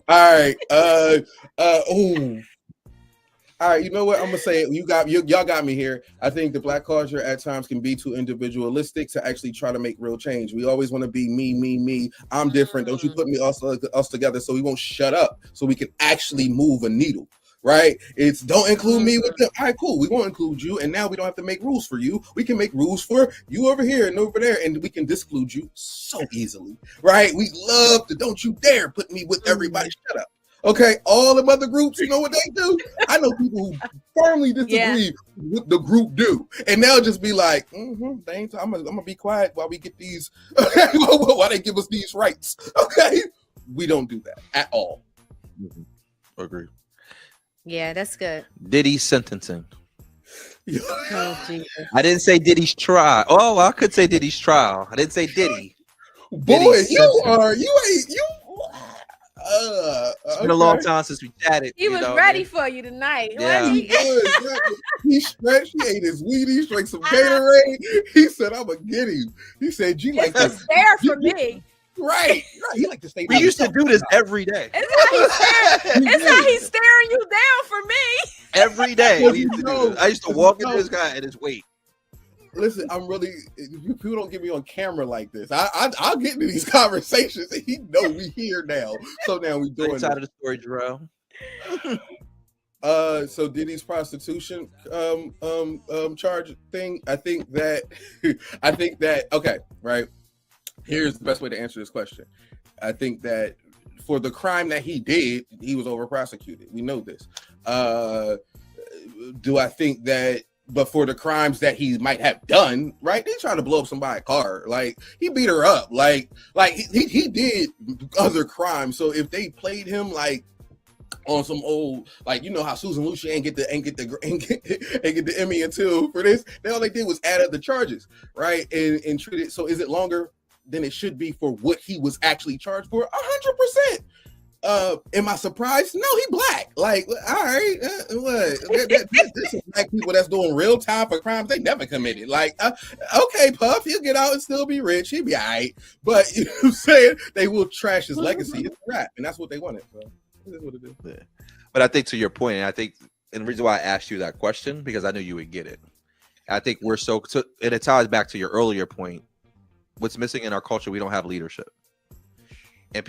All right. All right, you know what? I'm gonna say it. Y'all got me here. I think the Black culture at times can be too individualistic to actually try to make real change. We always want to be me. I'm different. Don't you put us together so we won't shut up, so we can actually move a needle. Right? It's don't include me with them. All right, cool. We won't include you, and now we don't have to make rules for you. We can make rules for you over here and over there, and we can disclude you so easily. Right? We love to don't you dare put me with everybody. Shut up. Okay, all the other groups, you know what they do? I know people who firmly disagree with the group do, and they'll just be like, I'm gonna be quiet while we get these, while they give us these rights. Okay, we don't do that at all. Agree. Yeah, that's good. Diddy's sentencing. Oh, Jesus. I didn't say Diddy's trial. Oh, I could say Diddy's trial. I didn't say Diddy. Boy, Diddy's sentencing. It's been a long time since we chatted. He was ready for you tonight. Yeah. He stretched. He ate his weed. He drank some Gatorade. He said, "I'm gonna get him." He said, "G like this." Fair for me. Right. He like to stay. We used to do this every day. It's how he's staring you down for me. Every day we used to do this. I used to walk into No. this guy and just wait. Listen, I'm really. People don't get me on camera like this. I'll get into these conversations, and he know we here now. So now we doing Side of the story, Jarrell. So Diddy's prostitution charge thing. I think that okay, right. Here's the best way to answer this question. I think that for the crime that he did, he was over prosecuted. We know this. Do I think that? But for the crimes that he might have done, right? They trying to blow up somebody's car. Like he beat her up. Like he did other crimes. So if they played him like on some old, like you know how Susan Lucci ain't get the Emmy until for this, then all they did was add up the charges, right? And treat it. So is it longer than it should be for what he was actually charged for? 100%. Am I surprised? No, he black. Like, all right, what? There's some black people that's doing real time for crimes they never committed. Like, okay, Puff, he'll get out and still be rich. He'll be all right. But you know what I'm saying? They will trash his legacy. It's rap, and that's what they wanted. So that's what it is. Yeah. But I think to your point, and I think, and the reason why I asked you that question because I knew you would get it. I think we're and it ties back to your earlier point. What's missing in our culture? We don't have leadership. And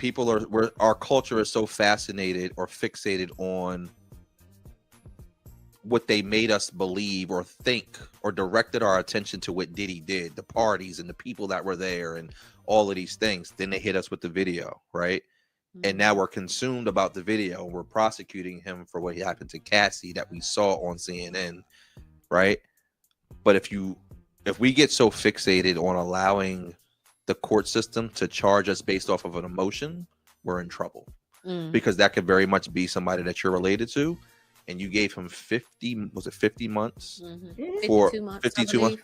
our culture is so fascinated or fixated on what they made us believe or think or directed our attention to what Diddy did, the parties and the people that were there and all of these things. Then they hit us with the video, right? Mm-hmm. And now we're consumed about the video. We're prosecuting him for what happened to Cassie that we saw on CNN, right? But if we get so fixated on allowing the court system to charge us based off of an emotion, we're in trouble. Because that could very much be somebody that you're related to, and you gave him 50 months for 52 months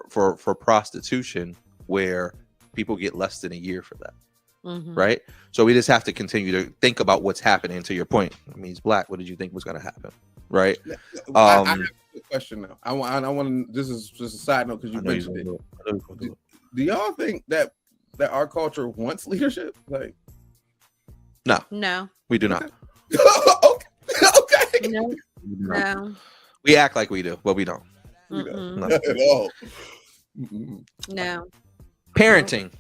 for prostitution, where people get less than a year for that. Right? So we just have to continue to think about what's happening. To your point, I mean, he's black. What did you think was going to happen? Right? I have a question now. I want. This is just a side note because you mentioned it. Do y'all think that our culture wants leadership? Like, no, we do not. Okay. No. We act like we do, but we don't. Not at all. No. Parenting.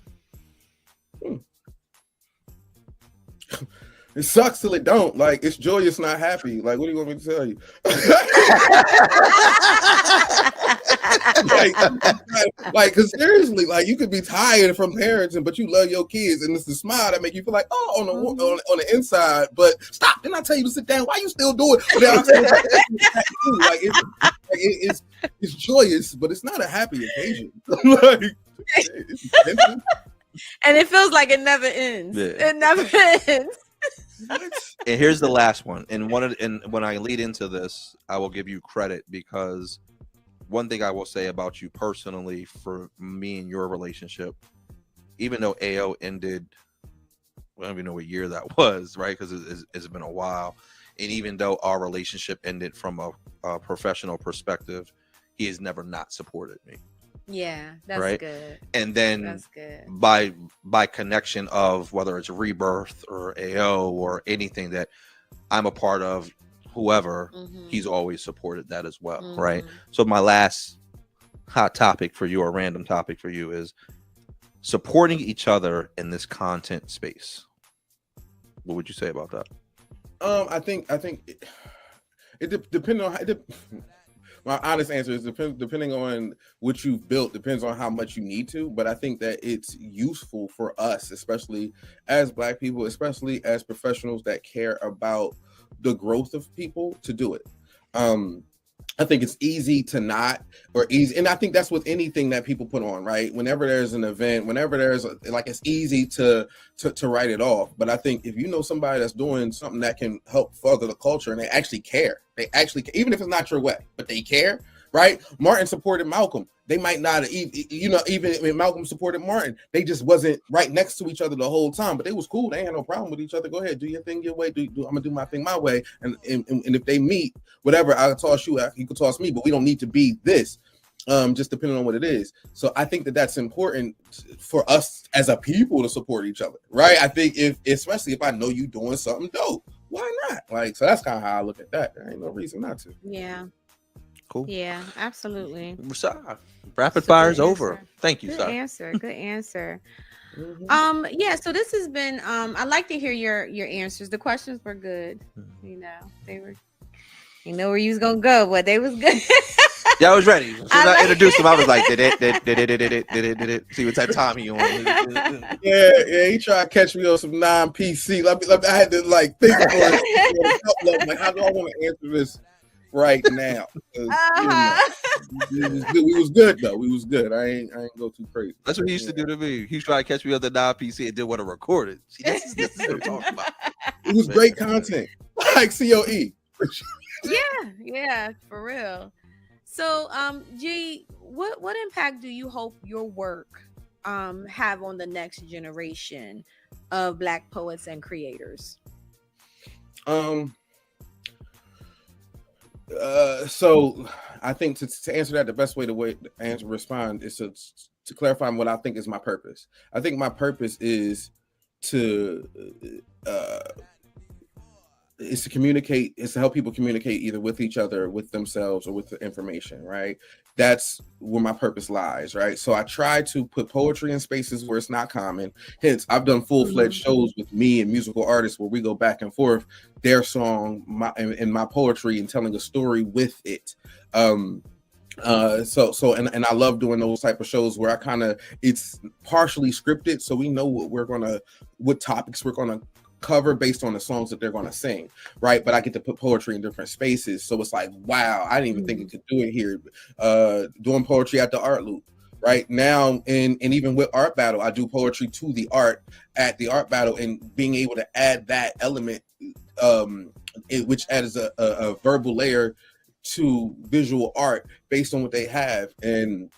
It sucks till it don't. Like, it's joyous, not happy. Like, what do you want me to tell you? like, because seriously, like, you could be tired from parenting, but you love your kids, and it's the smile that make you feel like, oh, on the inside. But stop! Didn't I tell you to sit down? Why you still doing it? It's joyous, but it's not a happy occasion. And it feels like it never ends. Yeah. It never ends. And here's the last one. And when I lead into this, I will give you credit, because one thing I will say about you personally, for me and your relationship, even though AO ended, I don't even know what year that was, right? Because it's been a while. And even though our relationship ended from a professional perspective, he has never not supported me. Yeah, that's right? good. And then that's good. by connection of whether it's Rebirth or AO or anything that I'm a part of, whoever, he's always supported that as well, right? So my last hot topic for you, or random topic for you, is supporting each other in this content space. What would you say about that? I think it depends on how. My honest answer is depending on what you've built, depends on how much you need to. But I think that it's useful for us, especially as Black people, especially as professionals that care about the growth of people, to do it. I think it's easy to not, or easy, and I think that's with anything that people put on, right? Whenever there's an event, whenever there's it's easy to write it off. But I think if you know somebody that's doing something that can help further the culture, and they actually care, even if it's not your way, but they care, right? Martin supported Malcolm. They might not, even when Malcolm supported Martin, they just wasn't right next to each other the whole time, but they was cool. They had no problem with each other. Go ahead, do your thing your way. I'm gonna do my thing my way. And if they meet, whatever, I'll toss you, you can toss me, but we don't need to be this. Just depending on what it is. So I think that that's important for us as a people to support each other, right? I think especially if I know you doing something dope, why not? Like, so that's kind of how I look at that. There ain't no reason not to. Yeah. Cool. Yeah, absolutely. Rapid It's a fire is good over. answer. Thank you, Good sir. answer. Good answer. Mhm. Yeah, so this has been I like to hear your answers. The questions were good. Mm-hmm. You know, they were, you know where you was gonna go, but they was good. Yeah, I was ready. As soon as I I like- introduced him, I was like, did it. See what type of time he on. Yeah, he tried to catch me on some non-PC. I had to like think for it. Like, how do I want to answer this right now? 'Cause, you know, Uh-huh. we was good though. We was good. I ain't go too crazy. That's what he used to do to me. He tried to catch me on the non-PC and didn't want to record it. See, this is what I'm talking about. It was great content, like COE. Yeah, for real. So, G, what impact do you hope your work have on the next generation of Black poets and creators? So I think to answer that, the best way to respond is to clarify what I think is my purpose. I think my purpose is to communicate, is to help people communicate either with each other, with themselves, or with the information, right? That's where my purpose lies, right? So I try to put poetry in spaces where it's not common. Hence, I've done full-fledged shows with me and musical artists where we go back and forth, their song, and my poetry, and telling a story with it. And I love doing those type of shows where it's partially scripted, so we know what topics we're gonna cover based on the songs that they're going to sing, right? But I get to put poetry in different spaces, so it's like, wow, I didn't even think it could do it here. Doing poetry at the art loop right now, and even with art battle, I do poetry to the art at the art battle, and being able to add that element, which adds a verbal layer to visual art based on what they have. And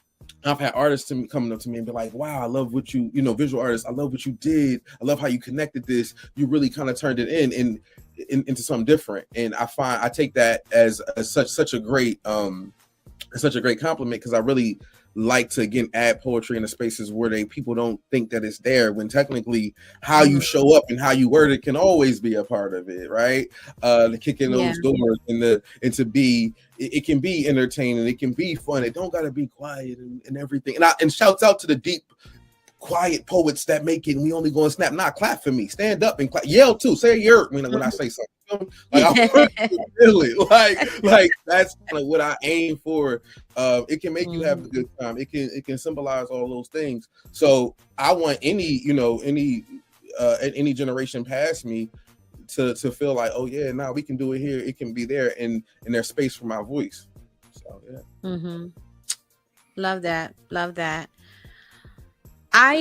I've had artists coming up to me and be like, wow, I love what visual artists, I love what you did. I love how you connected this. You really kind of turned it into something different. And I take that as such a great compliment, because I really like to, again, add poetry in the spaces where people don't think that it's there, when technically how you show up and how you word it can always be a part of it, right? To kick in those doors and to be, it can be entertaining, it can be fun. It don't gotta be quiet and everything. And shouts out to the deep, quiet poets that make it, and we only go and snap. Not clap for me. Stand up and clap. Yell too. Say "yer" when I say something. Like, really, like that's like what I aim for. It can make you have a good time. It can symbolize all those things. So I want any generation past me to feel like, oh yeah, now we can do it here. It can be there, and there's space for my voice. So yeah. Love that. I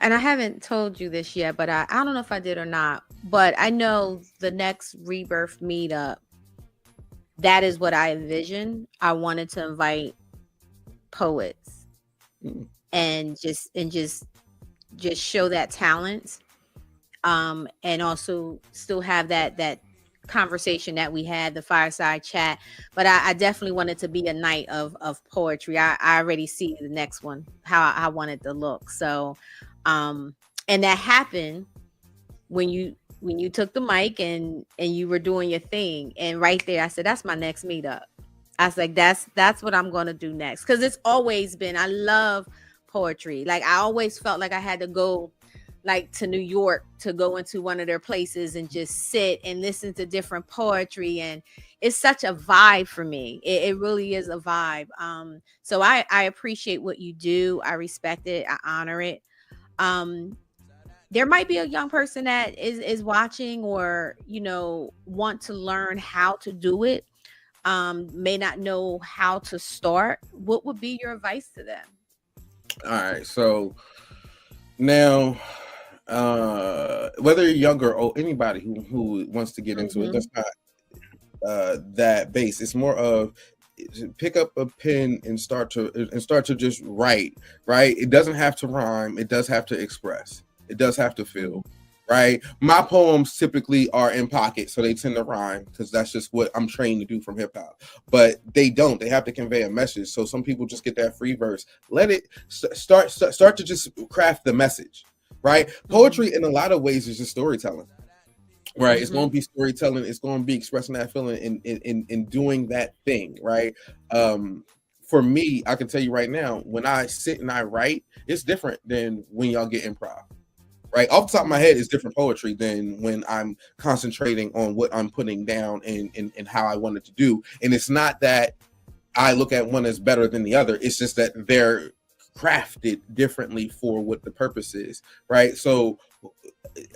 and I haven't told you this yet, but I don't know if I did or not, but I know the next Rebirth meetup, that is what I envisioned. I wanted to invite poets and just show that talent, and also still have that conversation that we had, the fireside chat. But I definitely wanted to be a night of poetry. I already see the next one, how I wanted to look. So and that happened when you took the mic and you were doing your thing, and right there I said, that's my next meetup. I was like, that's what I'm going to do next, because it's always been, I love poetry. Like, I always felt like I had to go like to New York to go into one of their places and just sit and listen to different poetry. And it's such a vibe for me. It really is a vibe. So I appreciate what you do. I respect it. I honor it. There might be a young person that is watching, or, want to learn how to do it. May not know how to start. What would be your advice to them? All right. So now, whether you're younger or anybody who wants to get into it, that's not that base. It's more of pick up a pen and start to just write. Right? It doesn't have to rhyme. It does have to express. It does have to feel. Right? My poems typically are in pocket, so they tend to rhyme, because that's just what I'm trained to do from hip hop. But they don't. They have to convey a message. So some people just get that free verse. Let it start to just craft the message. Right? Poetry in a lot of ways is just storytelling. right? It's going to be storytelling. It's going to be expressing that feeling in doing that thing, right? For me, I can tell you right now, when I sit and I write, it's different than when y'all get improv, right? Off the top of my head, it's different poetry than when I'm concentrating on what I'm putting down and how I want it to do. And it's not that I look at one as better than the other. It's just that they're crafted differently for what the purpose is, right? So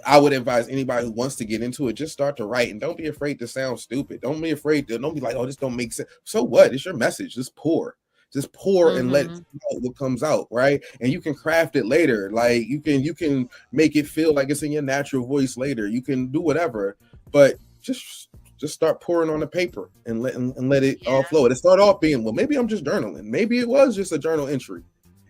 I would advise anybody who wants to get into it, just start to write and don't be afraid to sound stupid. Don't be like, oh, this don't make sense. So what? It's your message. Just pour and let it out what comes out, right? And you can craft it later. Like you can make it feel like it's in your natural voice later. You can do whatever, but just start pouring on the paper and let it all flow. It start off being, well, maybe I'm just journaling. Maybe it was just a journal entry.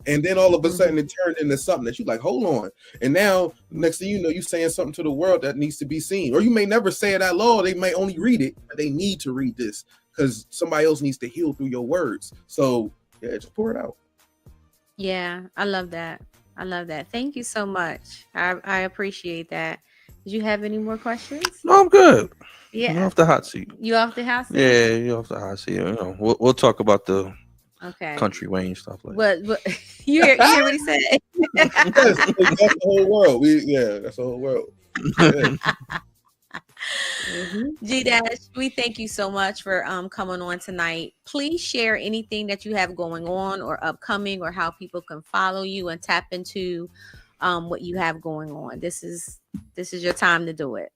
And then all of a sudden it turned into something that you like, hold on. And now next thing you know, you're saying something to the world that needs to be seen. Or you may never say it out loud. They may only read it, but they need to read this because somebody else needs to heal through your words. So yeah, just pour it out. Yeah, I love that. Thank you so much. I appreciate that. Did you have any more questions? No, I'm good. Yeah. I'm off the hot seat. You off the hot seat? Yeah, you're off the hot seat. You know, we'll talk about the country Wayne stuff like that. What you hear what he said? Yes, that's the whole world. That's the whole world. Yeah. G-Dash, we thank you so much for coming on tonight. Please share anything that you have going on or upcoming, or how people can follow you and tap into what you have going on. This is your time to do it.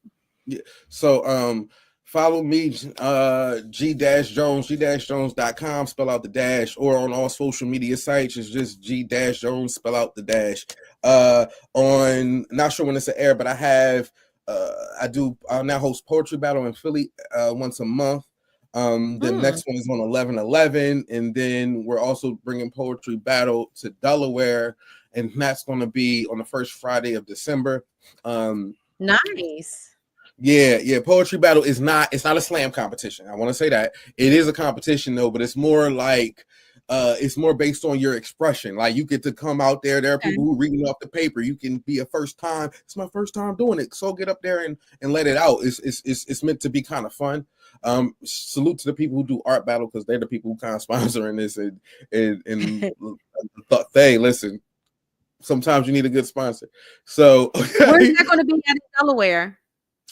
Yeah. So follow me, G-Jones, G-Jones.com, spell out the dash, or on all social media sites, it's just G-Jones, spell out the dash. On, not sure when it's an air, but I have, I now host Poetry Battle in Philly once a month. The next one is on 11/11, and then we're also bringing Poetry Battle to Delaware, and that's going to be on the first Friday of December. Nice. Yeah. Poetry Battle it's not a slam competition. I want to say that. It is a competition though, but it's more like it's more based on your expression. Like you get to come out there. There are people who reading off the paper. You can be a first time. It's my first time doing it. So get up there and let it out. It's meant to be kind of fun. Salute to the people who do art battle, because they're the people who kind of sponsoring this and hey, listen. Sometimes you need a good sponsor. So where's that going to be at in Delaware?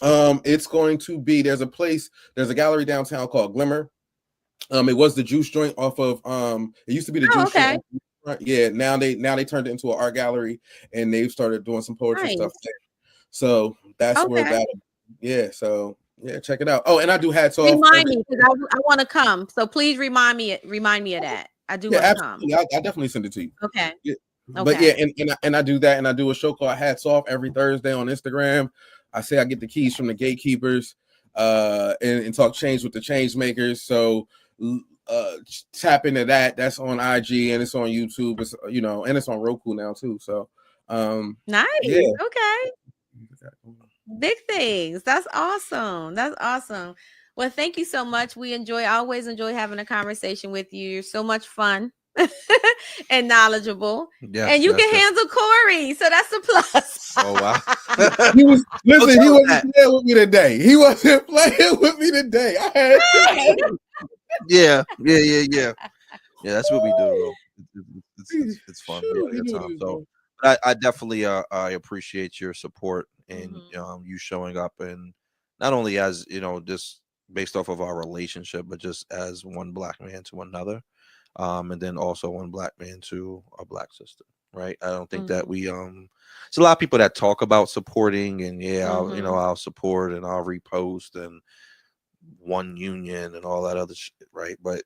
It's going to be, there's a gallery downtown called Glimmer. It was the juice joint off of it used to be the juice joint. Yeah, now they turned it into an art gallery, and they've started doing some poetry stuff there. So that's where that. Yeah, so yeah, check it out. Oh, and I do hats off. Remind me, because I want to come. So please remind me of that. I do want to come. I'll definitely send it to you. Okay. Yeah. Okay. But yeah, and I do that, and I do a show called Hats Off every Thursday on Instagram. I say I get the keys from the gatekeepers, and talk change with the change makers. So tap into that. That's on IG and it's on YouTube. It's and it's on Roku now too. So nice. Yeah. Okay. Big things. That's awesome. Well, thank you so much. Always enjoy having a conversation with you. You're so much fun. And knowledgeable, and you can handle Corey, so that's a plus. Oh wow! He wasn't playing with me today. I had yeah. That's what we do. It's fun. So I definitely I appreciate your support and you showing up, and not only as just based off of our relationship, but just as one black man to another. And then also one black man to a black sister, right? I don't think that we it's a lot of people that talk about supporting and I'll support and I'll repost and one union and all that other shit, right? But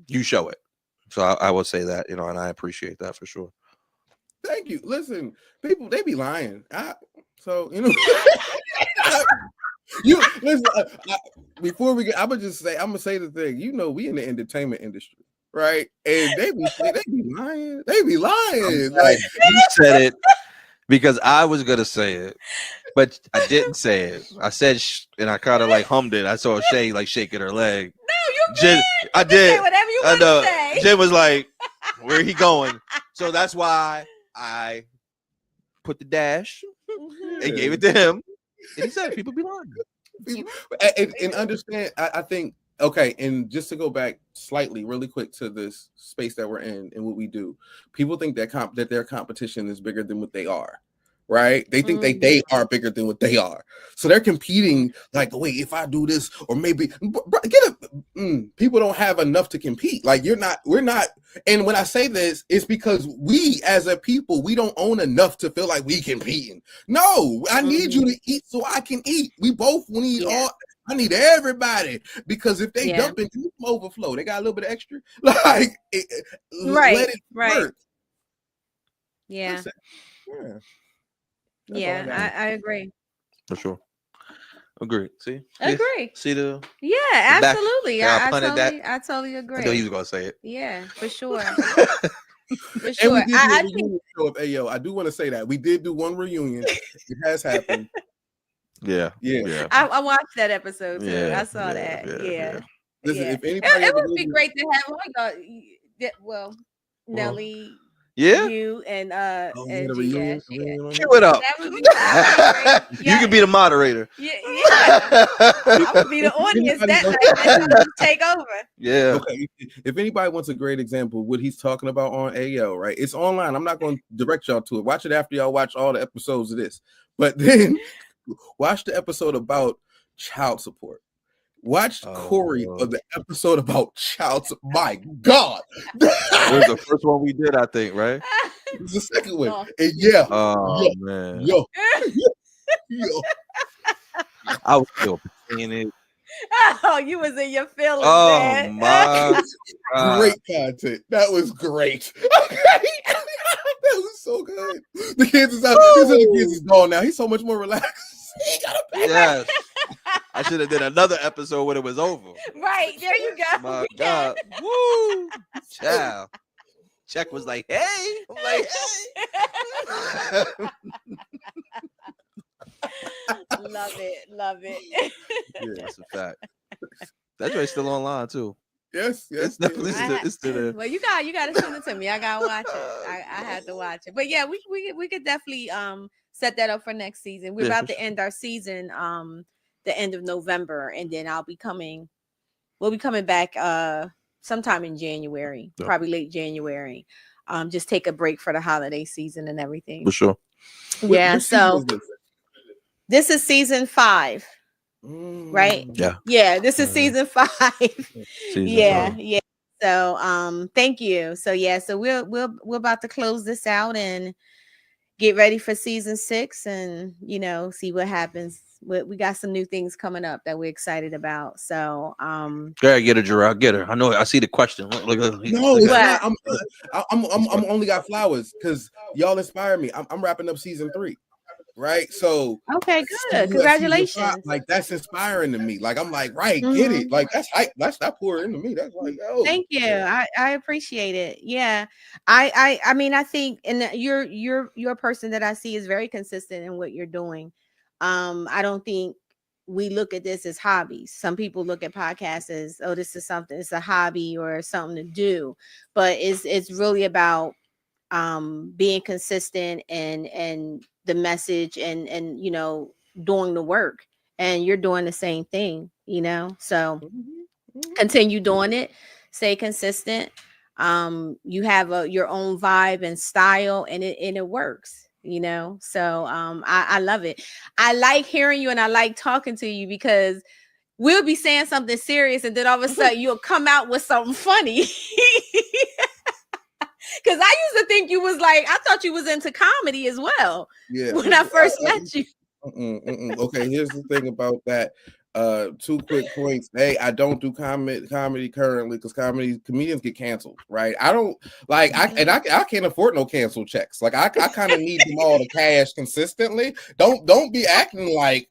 you show it. So I would say that, and I appreciate that for sure. Thank you. Listen, people, they be lying. You listen. Before we get, I'm gonna say the thing. We in the entertainment industry, right? And they be lying. They be lying. Like you said it because I was gonna say it, but I didn't say it. I said and I kind of like hummed it. I saw Shea like shaking her leg. No, you I did. Say whatever you want to say. Jen was like, "Where he going?" So that's why I put the dash and gave it to him. And he said people be lying. And understand, I think, okay, and just to go back slightly, really quick to this space that we're in and what we do, people think that their competition is bigger than what they are, right? They think they are bigger than what they are, so they're competing like, wait, if I do this, or maybe people don't have enough to compete. Like we're not. And when I say this, it's because we as a people, we don't own enough to feel like we competing. No, I need you to eat so I can eat. We both need all. I need everybody, because if they dump into some overflow, they got a little bit of extra. Like, let it work. Yeah. I agree. For sure. Agree. See? Agree. See the absolutely. I I totally agree. I know you was gonna say it. Yeah, for sure. For And we sure. did do a reunion show of Ayo. I do want to say that we did do one reunion. It has happened. Yeah. I watched that episode too. I saw that. Yeah. Listen, if anybody it would be great to have Nelly. Yeah, you and the reunion. Cue it up. That would be You could be the moderator. Yeah. I would be the audience that night. Take over. Yeah. Okay. If anybody wants a great example of what he's talking about on AO, right? It's online. I'm not going to direct y'all to it. Watch it after y'all watch all the episodes of this. But then watch the episode about child support. Watch Corey of the episode about child support. My God. It was the first one we did, I think, right? It was the second one. Oh. And Man. Yo. I was still paying it. Oh, you was in your feelings. Oh man. my God. Great content. That was great. That was so good. The kids is out. The kids is gone now. He's so much more relaxed. He got a baby. Yes. I should have did another episode when it was over. Right, there you go. My God. Woo. Child. Check was like, hey. I'm like, hey. Love it. Yeah, that's a fact. That joint's still online too. Yes. It's definitely it's still there. Well, you got to send it to me. I gotta watch it. I had to watch it. But yeah, we could definitely set that up for next season. We're about to end our season the end of November, and then we'll be coming back sometime in January, probably late January. Just take a break for the holiday season and everything. For sure. Yeah, so this is season 5. Right? Yeah, this is season 5. Yeah. So thank you. So we're about to close this out and get ready for season 6, and see what happens. We got some new things coming up that we're excited about. So yeah, get her, Gerard. Get her. I know. I see the question. Look, no, it's not. I'm only got flowers because y'all inspire me. I'm wrapping up season 3. Right, so okay, good. Congratulations. Like that's inspiring to me. Like I'm like, right, get it. Like that's hype. That's not pouring into me. That's like, oh, thank you. I appreciate it. Yeah, I mean, I think, and you're a person that I see is very consistent in what you're doing. I don't think we look at this as hobbies. Some people look at podcasts as, oh, this is something. It's a hobby or something to do, but it's really about being consistent and the message and doing the work, and you're doing the same thing, so continue doing it, stay consistent. You have your own vibe and style, and it works, so I love it. I like hearing you and I like talking to you because we'll be saying something serious and then all of a sudden you'll come out with something funny. Because I used to think you was like, I thought you was into comedy as well. Yeah. When I first met you. Okay, here's the thing about that. 2 quick points. Hey, I don't do comedy currently because comedians get canceled, right? I don't like I can't afford no cancel checks. Like I kind of need them all to cash consistently. Don't be acting like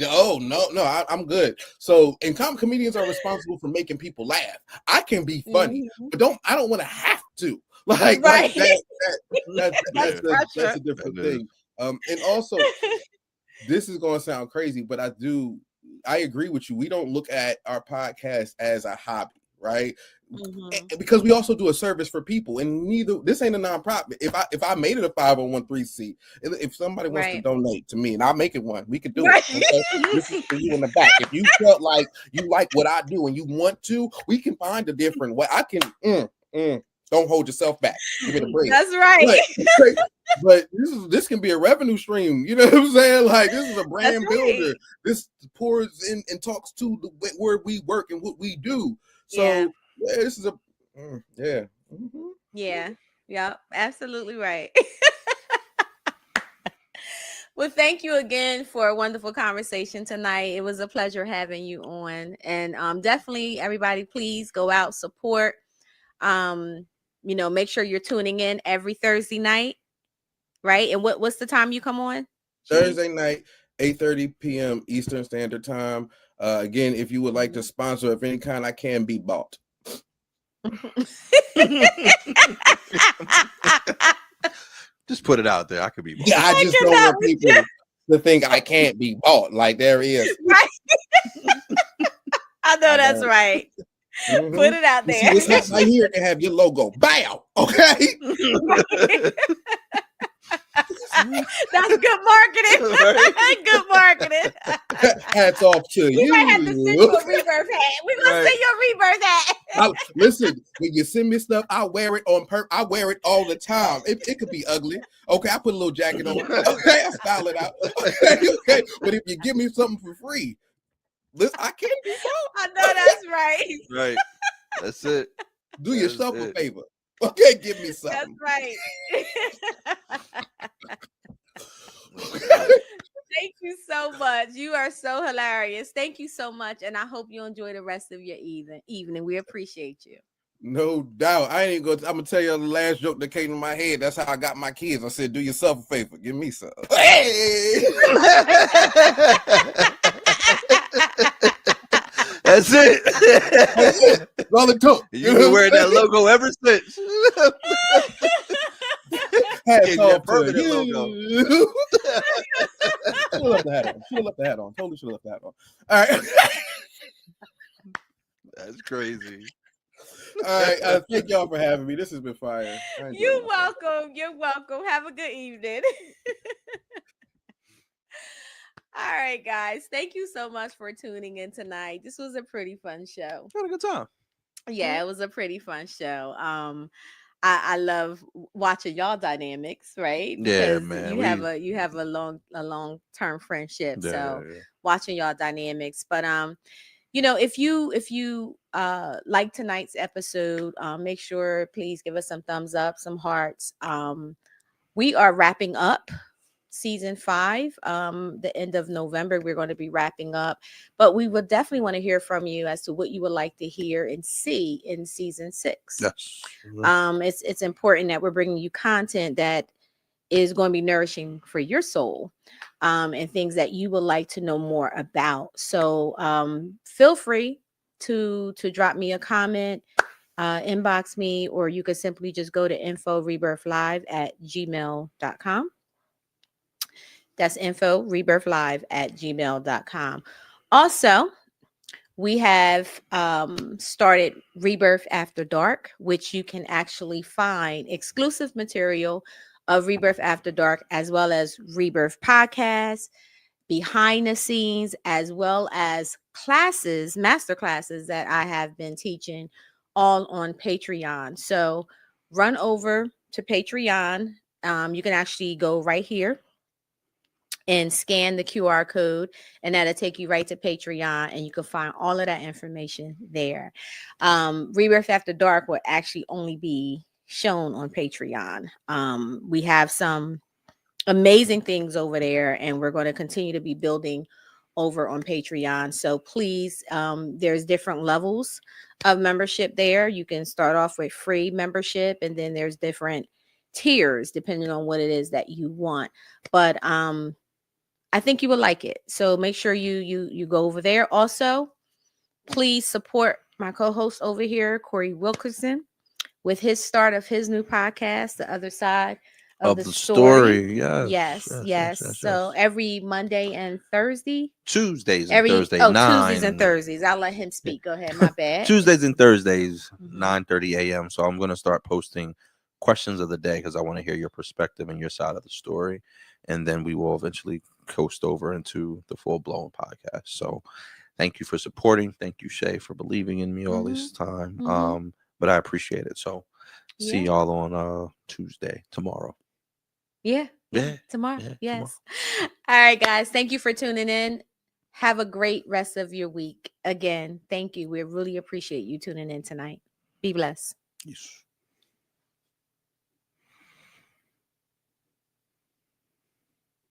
oh no, I'm good. So and comedians are responsible for making people laugh. I can be funny, but I don't want to have to. Like that's a different thing. And also, this is going to sound crazy, but I agree with you. We don't look at our podcast as a hobby, right? because we also do a service for people, and this ain't a nonprofit. If I made it a 501(c), if somebody wants to donate to me and I'll make it one, we could do it. Okay? This is for you in the back. If you felt like you like what I do and you want to, we can find a different way. I can don't hold yourself back. Give it a break. That's right. But this can be a revenue stream. You know what I'm saying? Like, this is a brand builder. This pours in and talks to where we work and what we do. So this is a yeah, absolutely right. Well, thank you again for a wonderful conversation tonight. It was a pleasure having you on, and definitely everybody, please go out, support. Make sure you're tuning in every Thursday night, right? And what's the time you come on? Thursday night, 8:30 p.m. Eastern Standard Time. Again, if you would like to sponsor of any kind, I can be bought. Just put it out there. I could be bought. Yeah, I just don't want people to think I can't be bought. Like, there is. Right. I know that's right. Put it out there. This hat right here can have your logo. Bow. Okay. That's good marketing. Good marketing. Hats off to you. We might have to send you a Rebirth hat. We're gonna send you a Rebirth hat. Listen, when you send me stuff, I wear it on purpose. I wear it all the time. It could be ugly. Okay, I put a little jacket on. Okay, I style it out. Okay. But if you give me something for free, listen, I can't be bought. I know that's right. Right. That's it. Do yourself a favor. Okay, give me something. That's right. Thank you so much. You are so hilarious. Thank you so much. And I hope you enjoy the rest of your evening. We appreciate you. No doubt. I'm gonna tell you the last joke that came to my head. That's how I got my kids. I said, do yourself a favor. Give me some. Hey! That's it. That's all it took. You've been wearing that logo ever since. Hats off to permanent you. logo. Should have left the hat on. Totally should have left the hat on. All right. That's crazy. All right. Thank y'all for having me. This has been fire. You're welcome. You're welcome. Have a good evening. All right, guys. Thank you so much for tuning in tonight. This was a pretty fun show. Had a good time. Yeah, it was a pretty fun show. I love watching y'all dynamics, right? Yeah, Because man. you have a long-term friendship. Yeah, So yeah. watching y'all dynamics. But if you like tonight's episode, make sure please give us some thumbs up, some hearts. We are wrapping up season 5. The end of November, we're going to be wrapping up, but we would definitely want to hear from you as to what you would like to hear and see in season 6. Yes. It's important that we're bringing you content that is going to be nourishing for your soul, and things that you would like to know more about. So feel free to drop me a comment, inbox me, or you could simply just go to info@rebirthlive@gmail.com. That's info@rebirthlive@gmail.com. Also, we have started Rebirth After Dark, which you can actually find exclusive material of Rebirth After Dark, as well as Rebirth Podcast, behind the scenes, as well as classes, master classes that I have been teaching, all on Patreon. So run over to Patreon. You can actually go right here and scan the QR code, and that'll take you right to Patreon, and you can find all of that information there. Rebirth After Dark will actually only be shown on Patreon. We have some amazing things over there, and we're going to continue to be building over on Patreon. So please, there's different levels of membership there. You can start off with free membership, and then there's different tiers depending on what it is that you want. But I think you would like it. So make sure you go over there. Also, please support my co-host over here, Corey Wilkerson, with his start of his new podcast, The Other Side of the the story. story. Yes, Yes, yes, yes, yes. yes, So yes. every Monday and Thursday. Tuesdays and Thursday, Tuesdays and 9. Thursdays. I'll let him speak. Go ahead. My bad. Tuesdays and Thursdays, Mhm. 9:30 a.m. So I'm gonna start posting questions of the day because I want to hear your perspective and your side of the story, and then we will eventually coast over into the full blown podcast. So thank you for supporting. Thank you, Shea, for believing in me all this time. But I appreciate it. So see Yeah. y'all on Tuesday tomorrow. Yeah. Yeah. Tomorrow. Yeah, Yes. All right, guys. Thank you for tuning in. Have a great rest of your week. Again, thank you. We really appreciate you tuning in tonight. Be blessed. Yes.